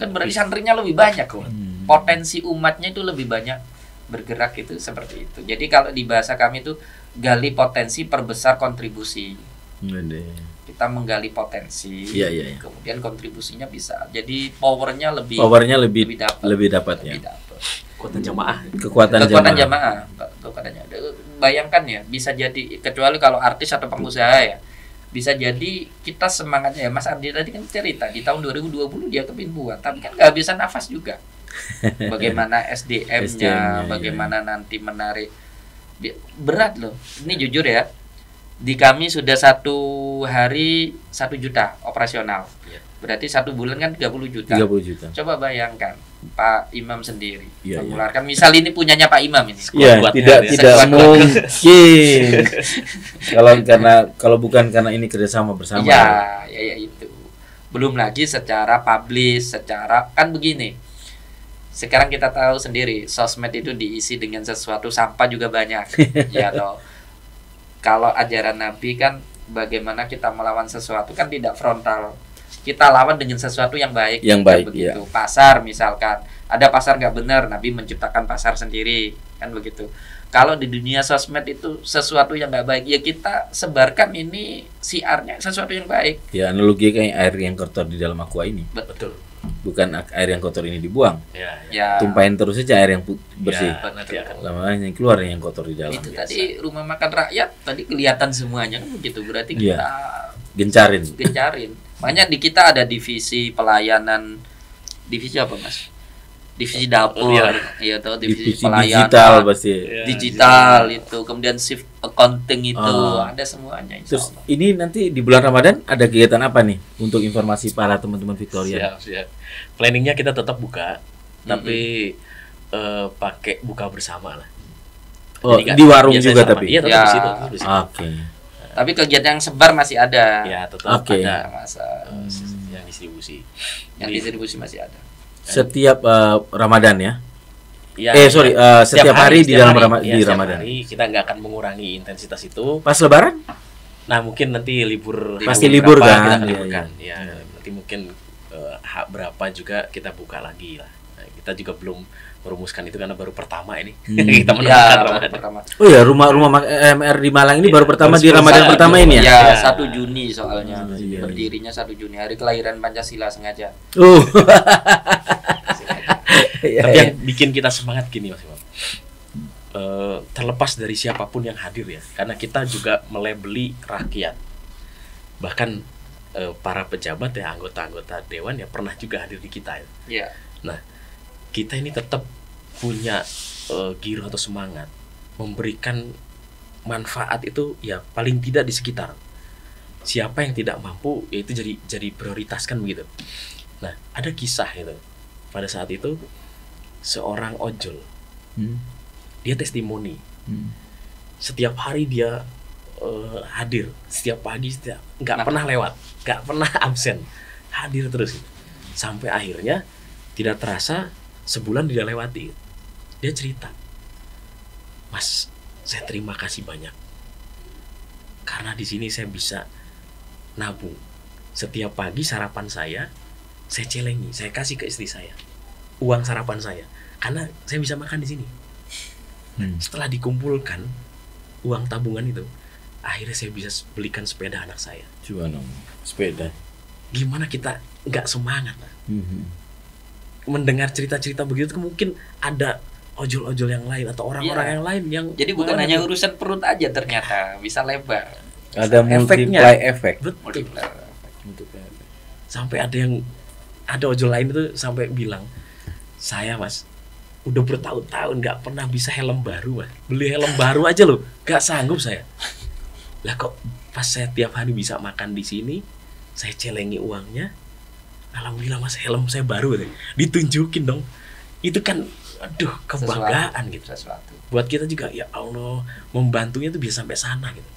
kan berarti santrinya lebih banyak kok. Potensi umatnya itu lebih banyak bergerak itu seperti itu. Jadi kalau di bahasa kami itu gali potensi, perbesar kontribusi. Kita menggali potensi, kemudian kontribusinya bisa. Jadi powernya lebih dapat ya. Kekuatan jamaah. Bayangkan ya, bisa jadi kecuali kalau artis atau pengusaha ya. Bisa jadi kita semangatnya ya, Mas Ardi tadi kan cerita di tahun 2020 dia kepin buat, tapi kan kehabisan nafas juga. Bagaimana SDM-nya, bagaimana nanti menarik, berat loh. Ini jujur ya, di kami sudah 1 hari 1 juta operasional. Berarti 1 bulan kan 30 juta. Coba bayangkan Pak Imam sendiri mengeluarkan, misal ini punyanya Pak Imam ini. Tidak mungkin. kalau bukan karena ini kerjasama bersama. Ya itu. Belum lagi secara publish, secara kan begini. Sekarang kita tahu sendiri, sosmed itu diisi dengan sesuatu, sampah juga banyak. Ya toh. Kalau ajaran Nabi kan bagaimana kita melawan sesuatu kan tidak frontal. Kita lawan dengan sesuatu yang baik. Yang baik, begitu. Ya. Pasar misalkan, ada pasar nggak benar, Nabi menciptakan pasar sendiri, kan begitu. Kalau di dunia sosmed itu sesuatu yang nggak baik, ya kita sebarkan ini siarnya sesuatu yang baik. Ya, analogi kayak air yang kotor di dalam aqua ini. Betul. Bukan air yang kotor ini dibuang. Ya. Tumpahin terus saja air yang bersih. Ya, nanti akan lama-lama yang keluar yang kotor di dalam. Itu biasa. Tadi rumah makan rakyat tadi kelihatan semuanya kan begitu. Berarti kita gencarin. Makanya di kita ada divisi pelayanan, divisi apa Mas? Divisi dapur, iya tahu divisi pelayanan digital pasti. Digital itu, kemudian shift accounting itu ada semuanya. Terus ini nanti di bulan Ramadan ada kegiatan apa nih untuk informasi para teman-teman Victoria? Siap. Planningnya kita tetap buka, tapi pakai buka bersama lah. Oh, di warung juga sama. tapi. Iya, tetap di situ. Oke. Tapi kegiatan yang sebar masih ada. Ya, tetap ada masa yang distribusi. Yang distribusi masih ada. Setiap Ramadan ya? Ya, setiap hari di dalam Ramadan. Hari kita nggak akan mengurangi intensitas itu. Pas Lebaran? Nah, mungkin nanti pasti libur kan? Kita akan liburkan. Ya, nanti mungkin hak berapa juga kita buka lagi lah. Nah, kita juga belum merumuskan itu karena baru pertama ini. Kita menemukan Ramadan pertama. Oh ya, rumah MR di Malang ini baru pertama di Ramadan pertama ini ya? Ya, 1 Juni soalnya. Berdirinya 1 Juni, hari kelahiran Pancasila sengaja. Tapi yang bikin kita semangat gini Mas Imam, terlepas dari siapapun yang hadir ya, karena kita juga melabeli rakyat, bahkan para pejabat ya, anggota-anggota dewan ya pernah juga hadir di kita ya. Yeah. Nah, kita ini tetap punya giroh atau semangat memberikan manfaat itu ya paling tidak di sekitar. Siapa yang tidak mampu ya itu jadi prioritaskan begitu. Nah, ada kisah itu. Pada saat itu seorang ojol, dia testimoni. Setiap hari dia hadir, setiap pagi nggak pernah lewat, nggak pernah absen, hadir terus. Sampai akhirnya tidak terasa sebulan dia lewati. Dia cerita, Mas, saya terima kasih banyak karena di sini saya bisa nabung. Setiap pagi sarapan saya celengi, saya kasih ke istri saya uang sarapan saya karena saya bisa makan di sini. Setelah dikumpulkan uang tabungan itu, akhirnya saya bisa belikan sepeda anak saya. Coba dong, sepeda. Gimana kita nggak semangat? Mendengar cerita-cerita begitu, mungkin ada ojol-ojol yang lain atau orang-orang yang lain yang jadi bukan hanya urusan perut aja, ternyata bisa lebar. Ada multiply effect. Betul. Sampai ada ojol lain itu sampai bilang, saya Mas udah bertahun-tahun nggak pernah bisa helm baru Mas. Beli helm baru aja loh, nggak sanggup saya. Lah kok pas saya tiap hari bisa makan di sini, saya celengi uangnya, alhamdulillah Mas helm saya baru deh. Ditunjukin dong. Itu kan aduh kebanggaan sesuatu. Buat kita juga ya Allah, membantunya tuh bisa sampai sana gitu.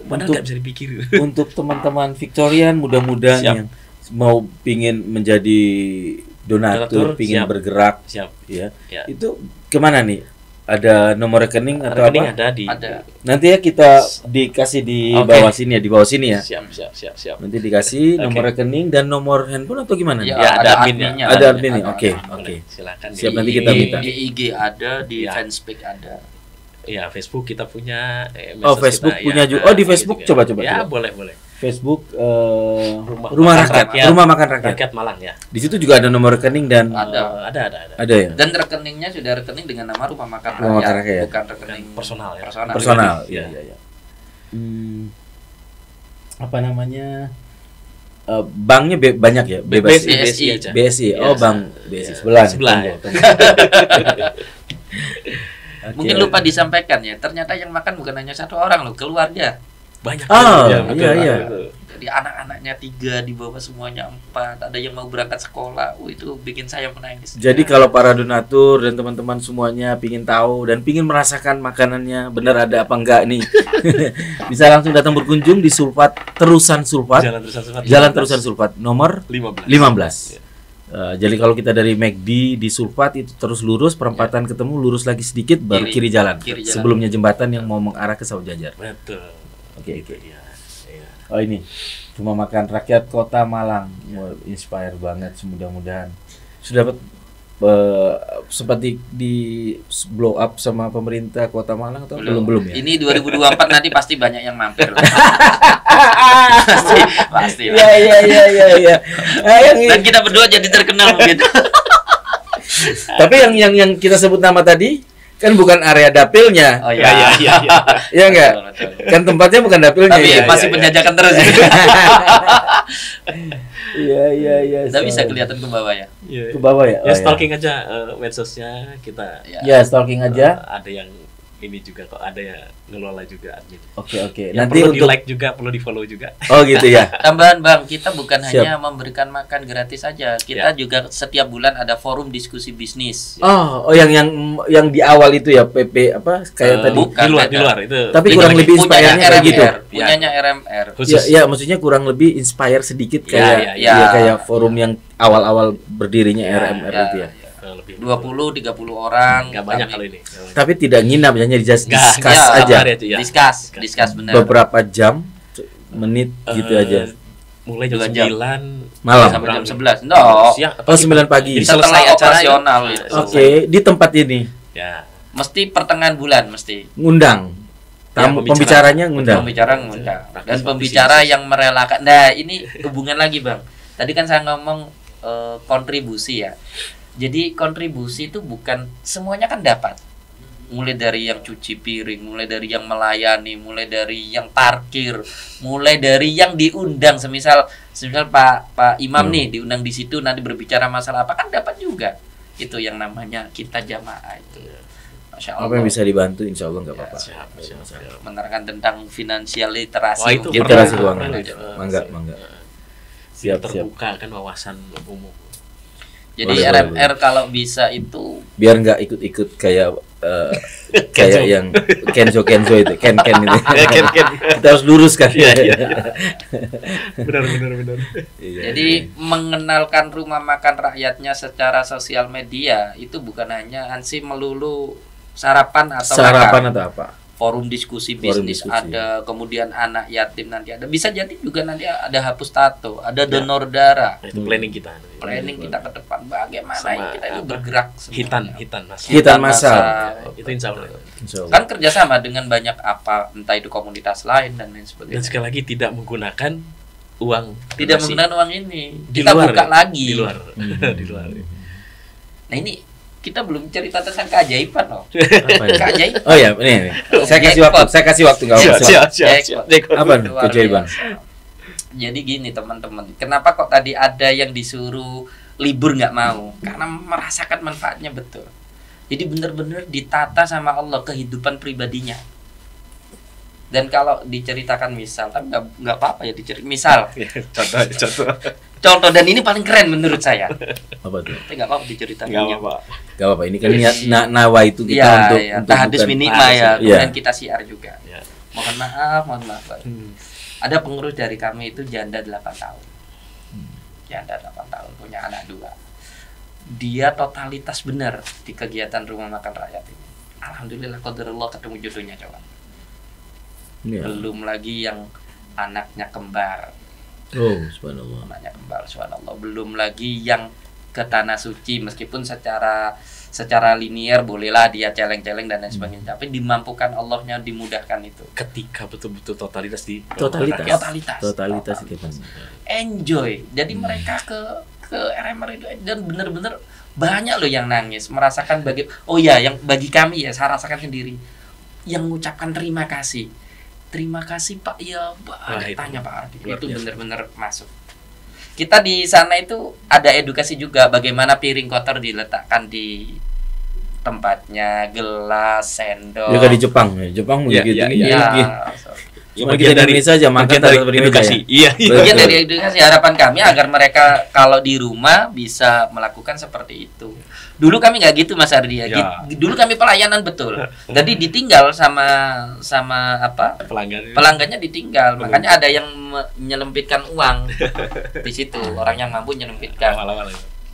Padahal nggak bisa dipikirin. Untuk teman-teman Victorian mudah-mudahan yang mau pingin menjadi donatur, pingin bergerak, ya. Itu kemana nih? Ada nomor rekening atau rekening apa? Ada. Nanti ya kita dikasih di bawah sini ya, di bawah sini ya. Siap. Nanti dikasih nomor rekening dan nomor handphone atau gimana? Ya, ada adminnya. Ada adminnya. Oke. Silakan. Siap, nanti kita minta. Di IG ada, di fanspeak ada. Ya, Facebook kita punya. Facebook kita, punya juga. Di Facebook coba. Ya, boleh. Facebook Rumah Makan Rakyat Malang ya. Di situ juga ada nomor rekening dan ada ya. Dan rekeningnya sudah rekening dengan nama Rumah Makan Rakyat, bukan rekening personal ya. Personal. Iya. Apa namanya? Banknya banyak ya, bebas. BSI. Oh, bank BSI sebelah. Mungkin lupa disampaikan ya, ternyata yang makan bukan hanya satu orang loh, keluarga. Banyak. Iya. Jadi anak-anaknya 3, di bawah semuanya 4, ada yang mau berangkat sekolah. Itu bikin saya menangis. Jadi kalau para donatur dan teman-teman semuanya pingin tahu dan pingin merasakan makanannya benar ada apa enggak nih, bisa langsung datang berkunjung di Sulfat Terusan Sulfat. Jalan Terusan Sulfat nomor 15. Jadi kalau kita dari McD di Sulfat itu terus lurus, perempatan ketemu lurus lagi sedikit baru kiri jalan. Sebelumnya jembatan yang mau mengarah ke Sawah Jajar. Betul. Oke. Itu dia. Iya. Oh ini cuma makan rakyat Kota Malang. Wah, inspire banget. Mudah-mudahan sudah dapat seperti di blow up sama pemerintah Kota Malang atau belum ya? Ini 2024 nanti pasti banyak yang mampir. pasti. Iya. Dan kita berdua jadi terkenal mungkin. Tapi yang kita sebut nama tadi kan bukan area dapilnya. Oh iya. Iya enggak? Betul. Kan tempatnya bukan dapilnya. Tapi ya? masih penjajakan terus. Iya. Tapi bisa kelihatan ke bawah ya. Iya. Ke bawah ya. Ya stalking aja medsosnya kita. Ya stalking aja. Ada yang ini juga kok, ada yang ngelola juga admin. Oke. Yang Nanti perlu untuk di like juga, perlu di follow juga. Oh gitu ya. Tambahan Bang, kita bukan Siap. hanya memberikan makan gratis saja. Kita juga setiap bulan ada forum diskusi bisnis. Oh yang di awal itu ya PP apa kayak tadi. bukan, di luar itu. Tapi kurang lebih inspire-nya kayak gitu. Punyanya RMR. Khusus. Ya, maksudnya kurang lebih inspire sedikit kayak kayak forum yang awal-awal berdirinya RMR itu ya. Lebih 20-30 orang. Enggak banyak kalau ini. Tapi tidak nginap, hanya just discuss Nggak, aja. Discuss benar. Beberapa jam, menit gitu aja. Mulai jam 2 jam. 9 Malam. Sampai jam 11. No. siang. Oh 9 pagi. Jadi Setelah selesai acara operasional. itu. Oke, di tempat ini Ya. Mesti pertengahan bulan mesti. ngundang. Tamu Ya, pembicaranya ngundang. Pembicara ngundang. Dan pembicara yang merelakan. Nah, ini hubungan lagi, Bang. Tadi kan saya ngomong kontribusi ya. Jadi kontribusi itu bukan semuanya kan dapat. Mulai dari yang cuci piring, mulai dari yang melayani, mulai dari yang parkir, mulai dari yang diundang. Semisal Pak Imam nih diundang di situ nanti berbicara masalah apa kan dapat juga. Itu yang namanya kita jamaah itu. Masya Allah. Apa yang bisa dibantu insya Allah nggak apa-apa. Siap. Menerangkan tentang finansial literasi. Wah, itu Literasi perlu. keuangan. Perlu. Mangga. Biar Siap. terbuka kan wawasan umum. Jadi Boleh, RMR kalau bisa itu Biar nggak ikut-ikut kayak kayak yang Kenzo itu, Ken itu. Ken. Kita harus lurus kan. Iya. Benar. Iya. jadi mengenalkan rumah makan rakyatnya secara sosial media itu bukan hanya ansi melulu sarapan atau makan. Atau apa? Forum diskusi Forum bisnis diskusi. ada, kemudian anak yatim nanti ada. Bisa jadi juga nanti ada hapus tato, ada donor darah. Nah, itu planning kita. Planning kita ke depan bagaimana Sama kita ini apa? bergerak semuanya. Hitan mas. Hitan masal. Itu insya Allah. Insya Allah. Kan kerjasama dengan banyak apa entah itu komunitas lain dan lain Dan sebagainya. sekali lagi tidak menggunakan uang. Tidak donasi. menggunakan uang ini. Di Kita luar, buka lagi. Di luar. Di luar. Nah ini kita belum cerita tentang keajaiban loh. Apa ini? Keajaiban. Oh ya, ini. Saya kasih waktu nggak apa-apa. Siap. Apa nih, Luar keajaiban? biasa. Jadi gini teman-teman, kenapa kok tadi ada yang disuruh libur nggak mau? Karena merasakan manfaatnya betul. Jadi benar-benar ditata sama Allah kehidupan pribadinya. Dan kalau diceritakan misal, tapi nggak apa-apa ya diceritakan misal. Contoh dan ini paling keren menurut saya. Apa tuh? Tapi nggak apa-apa diceritakan. Nggak apa-apa. Gak apa-apa. Ini kan niat nawa itu kita Iya, untuk ya. untuk Tahadus bukan- minima ya. Iya. Kemudian kita siar juga. Ya. Mohon maaf. Ada pengurus dari kami itu janda 8 tahun. Janda 8 tahun punya anak 2. Dia totalitas benar di kegiatan rumah makan rakyat ini. Alhamdulillah qadarullah ketemu jodohnya coba. Iya. Belum lagi yang anaknya kembar. Oh, subhanallah. Anaknya kembar subhanallah. Belum lagi yang ke tanah suci meskipun secara linier bolehlah dia celeng-celeng dan lain sebagainya. Tapi dimampukan Allahnya dimudahkan itu. Ketika betul-betul totalitas di Totalitas itu kan. Enjoy. Jadi mereka ke RMR itu dan benar-benar banyak loh yang nangis merasakan yang bagi kami ya saya rasakan sendiri yang mengucapkan terima kasih Pak ya tanya Pak Ardi itu benar-benar masuk. Kita di sana itu ada edukasi juga bagaimana piring kotor diletakkan di tempatnya, gelas, sendok. Juga di Jepang begitu. Cuma kita dari Indonesia aja makan dari tanpa edukasi. Iya. Bagian dari edukasi harapan kami agar mereka kalau di rumah bisa melakukan seperti itu. Dulu kami nggak gitu Mas Ardi ya. Dulu kami pelayanan betul. Jadi ditinggal sama apa? Pelanggannya ditinggal. Makanya ada yang menyelempitkan uang di situ. Orang yang mampu menyelempitkan.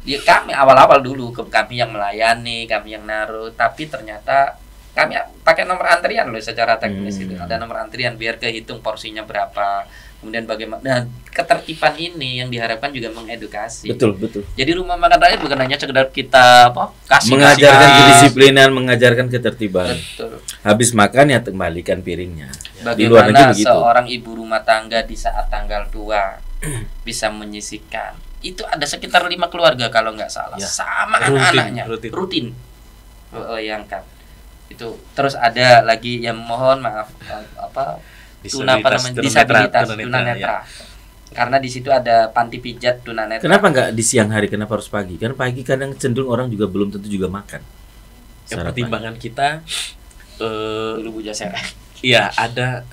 Kami awal-awal dulu kami yang melayani, kami yang naruh, tapi ternyata kami pakai nomor antrian loh secara teknis itu. Ada nomor antrian biar kehitung porsinya berapa. Kemudian bagaimana, nah ketertiban ini yang diharapkan juga mengedukasi. Betul. Jadi rumah makan rakyat bukan hanya sekedar kita mengajarkan kedisiplinan, mengajarkan ketertiban. Betul. Habis makan ya kembalikan piringnya. Bagaimana di luar negeri begitu. Seorang ibu rumah tangga di saat tanggal tua bisa menyisihkan. Itu ada sekitar 5 keluarga kalau nggak salah. Ya. Sama anak-anaknya. Rutin. Bayangkan. Itu terus ada lagi yang mohon maaf disabilitas tunanetra. Ya. Karena di situ ada panti pijat tunanetra. Kenapa nggak di siang hari? Kenapa harus pagi? Karena pagi kadang cenderung orang juga belum tentu juga makan. Pertimbangan kita dulu Bu Jasera. Iya, ada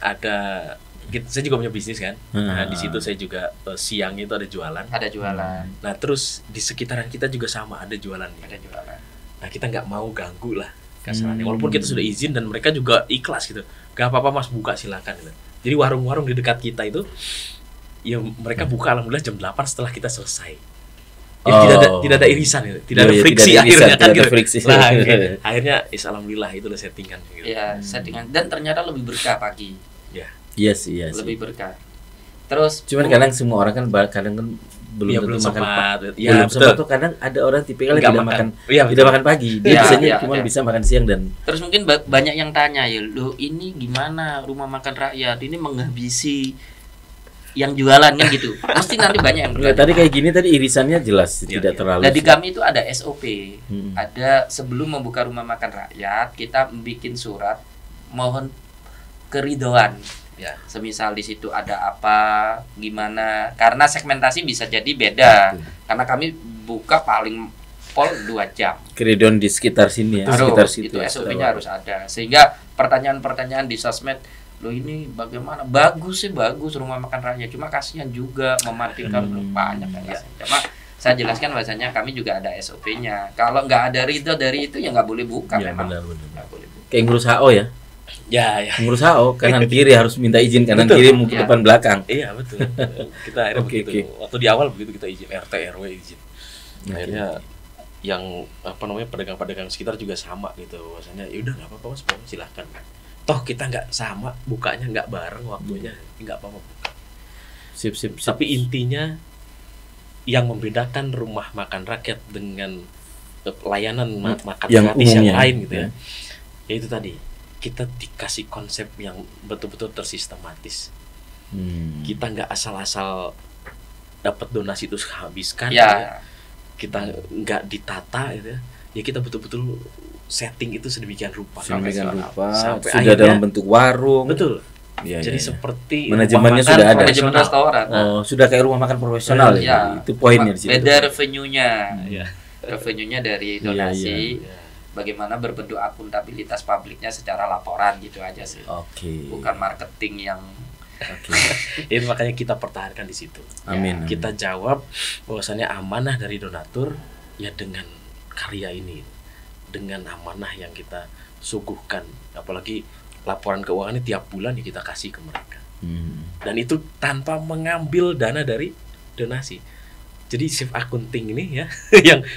saya juga punya bisnis kan. Nah, di situ saya juga siang itu ada jualan. Nah, terus di sekitaran kita juga sama ada jualan. Nah, kita nggak mau ganggu lah kasarannya. Walaupun kita sudah izin dan mereka juga ikhlas gitu. Gak apa-apa Mas, buka silakan gitu. Jadi warung-warung di dekat kita itu ya mereka buka alhamdulillah jam 8 setelah kita selesai. Jadi tidak ada irisan gitu. Tidak ada friksi akhirnya kan gitu. Nah, akhirnya alhamdulillah itulah settingan gitu. Ya, settingan dan ternyata lebih berkah pagi. Ya. Iya sih. Lebih berkah. Terus cuman kadang semua orang kan belum sempat. Belum sempat tuh kadang ada orang tipikal yang tidak makan pagi. Dia biasanya cuma bisa makan siang dan terus mungkin banyak yang tanya ya, "Loh, ini gimana rumah makan rakyat ini menghabisi yang jualan kan gitu." Mesti nanti banyak yang bertanya. Tadi kayak gini tadi irisannya jelas tidak terlalu. Nah, di kami itu ada SOP. Ada sebelum membuka rumah makan rakyat, kita bikin surat mohon keridhaan. Ya, semisal di situ ada apa, gimana? Karena segmentasi bisa jadi beda. Karena kami buka paling pol 2 jam. Keridhaan di sekitar sini ya, sekitar situ. Itu SOP-nya harus ada. Sehingga pertanyaan-pertanyaan di sosmed, "Loh, ini bagaimana?" Bagus rumah makan rakyat. Cuma kasihan juga mematikan banyak kan. Cuma saya jelaskan bahasanya kami juga ada SOP-nya. Kalau nggak ada ridho dari itu ya nggak boleh buka memang. Benar. Kayak ngurus HO ya. Ya. Ngurus HO kanan kiri harus minta izin kanan kiri mau ke depan belakang. Iya betul. Kita akhirnya begitu. Waktu di awal begitu kita izin RT RW izin. Akhirnya yang pedagang-pedagang sekitar juga sama gitu. Bahwasanya ya udah nggak apa-apa Mas, silahkan. Toh kita nggak sama bukanya nggak bareng waktunya, nggak apa-apa buka. Sip. Tapi intinya yang membedakan rumah makan rakyat dengan layanan makan gratis yang lain gitu ya. Yaitu tadi kita dikasih konsep yang betul-betul tersistematis. Kita nggak asal-asal dapat donasi terus habiskan. Ya. Kita nggak ditata gitu ya. Ya kita betul-betul setting itu sedemikian rupa. Sampai sudah akhirnya, dalam bentuk warung. Betul. Jadi seperti manajemennya sudah ada. Manajemen restoran. Sudah kayak rumah makan profesional ya. Itu poinnya di situ. Beda revenue-nya. Revenue-nya dari donasi. Bagaimana berbentuk akuntabilitas publiknya secara laporan gitu aja sih. Bukan marketing yang itu makanya kita pertahankan di situ. Amin. Kita jawab bahwasannya amanah dari donatur ya dengan karya ini, dengan amanah yang kita suguhkan, apalagi laporan keuangannya tiap bulan ya kita kasih ke mereka. Dan itu tanpa mengambil dana dari donasi. Jadi shift accounting ini ya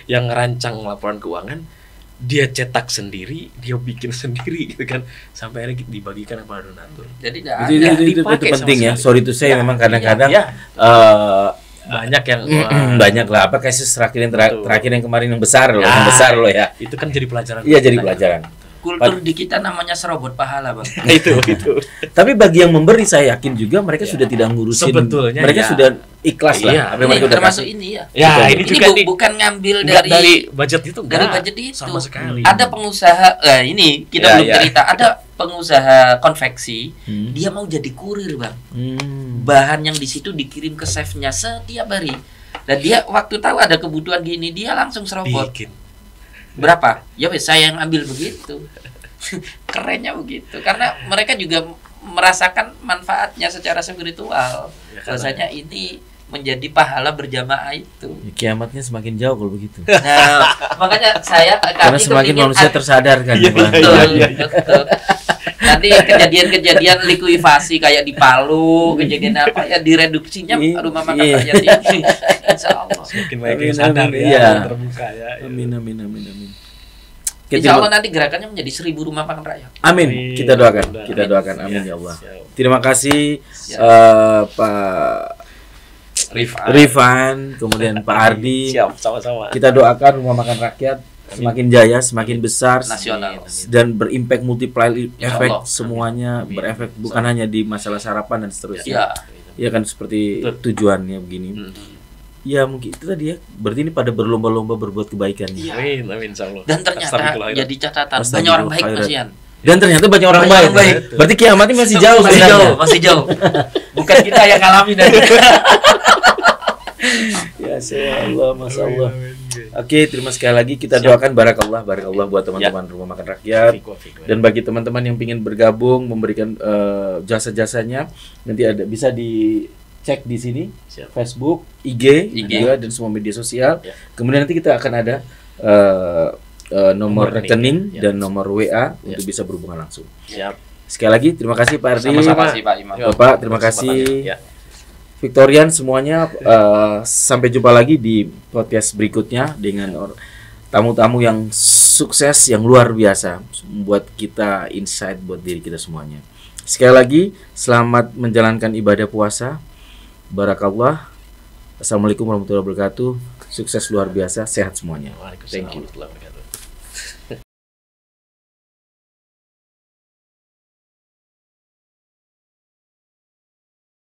yang rancang laporan keuangan dia cetak sendiri, dia bikin sendiri gitu kan, sampai akhirnya dibagikan kepada donatur. Jadi itu penting ya. Sorry to say memang kadang-kadang banyak yang banyak lah apa kasus terakhir yang kemarin yang besar loh ya. Itu kan jadi pelajaran. Iya, jadi pelajaran. Kultur di kita namanya serobot pahala, Bang. itu. Tapi bagi yang memberi saya yakin juga mereka sudah tidak ngurusin. Sebetulnya mereka sudah ikhlas lah. Ini termasuk ini ya. Ya, ini juga bukan ngambil dari budget itu. Dari budget itu. Sama sekali. Ada pengusaha, ini kita belum cerita. Ada pengusaha konveksi, dia mau jadi kurir, Bang. Bahan yang di situ dikirim ke chefnya setiap hari. Dan dia waktu tahu ada kebutuhan gini, dia langsung serobot. Berapa? Ya wes saya yang ambil begitu. Kerennya begitu. Karena mereka juga merasakan manfaatnya secara spiritual. Rasanya ini menjadi pahala berjamaah itu. Kiamatnya semakin jauh kalau begitu. Nah, makanya karena semakin manusia tersadarkan. Betul. Nanti kejadian-kejadian likuifasi kayak di Palu, kejadian apa ya direduksinya rumah makan rakyat ini. Insyaallah. Semakin banyak yang sadar terbuka ya. Amin. Insya Allah nanti gerakannya menjadi 1000 rumah makan rakyat. Amin. Kita doakan. Amin ya Allah. Terima kasih Pak Rifan, kemudian Pak Ardi. Siap, sama-sama. Kita doakan rumah makan rakyat semakin jaya, semakin besar, nasional, dan berimpact multiplier efek semuanya, berefek bukan hanya di masalah sarapan dan seterusnya. Ya kan seperti tujuannya begini. Ya mungkin itu tadi ya. Berarti ini pada berlomba-lomba berbuat kebaikan. Amin, insyaallah. Dan ternyata jadi catatan banyak orang baik kasihan. Dan ternyata banyak orang baik. Berarti kiamat ini masih jauh. Masih jauh. Bukan kita yang ngalamin nanti. Ya Allah, Masya Allah. Oke, terima sekali lagi kita doakan barakallah buat teman-teman rumah makan rakyat. Dan bagi teman-teman yang ingin bergabung memberikan jasa-jasanya, nanti ada bisa dicek di sini. Facebook, IG. Juga, dan semua media sosial. Kemudian nanti kita akan ada nomor rekening dan nomor WA untuk bisa berhubungan langsung. Sekali lagi terima kasih Pak Ardi. Sama-sama Pak Imam. Bapak, terima kasih. Victorian semuanya, sampai jumpa lagi di podcast berikutnya dengan tamu-tamu yang sukses, yang luar biasa, membuat kita insight buat diri kita semuanya. Sekali lagi, selamat menjalankan ibadah puasa. Barakallah. Assalamualaikum warahmatullahi wabarakatuh. Sukses luar biasa, sehat semuanya. Thank you.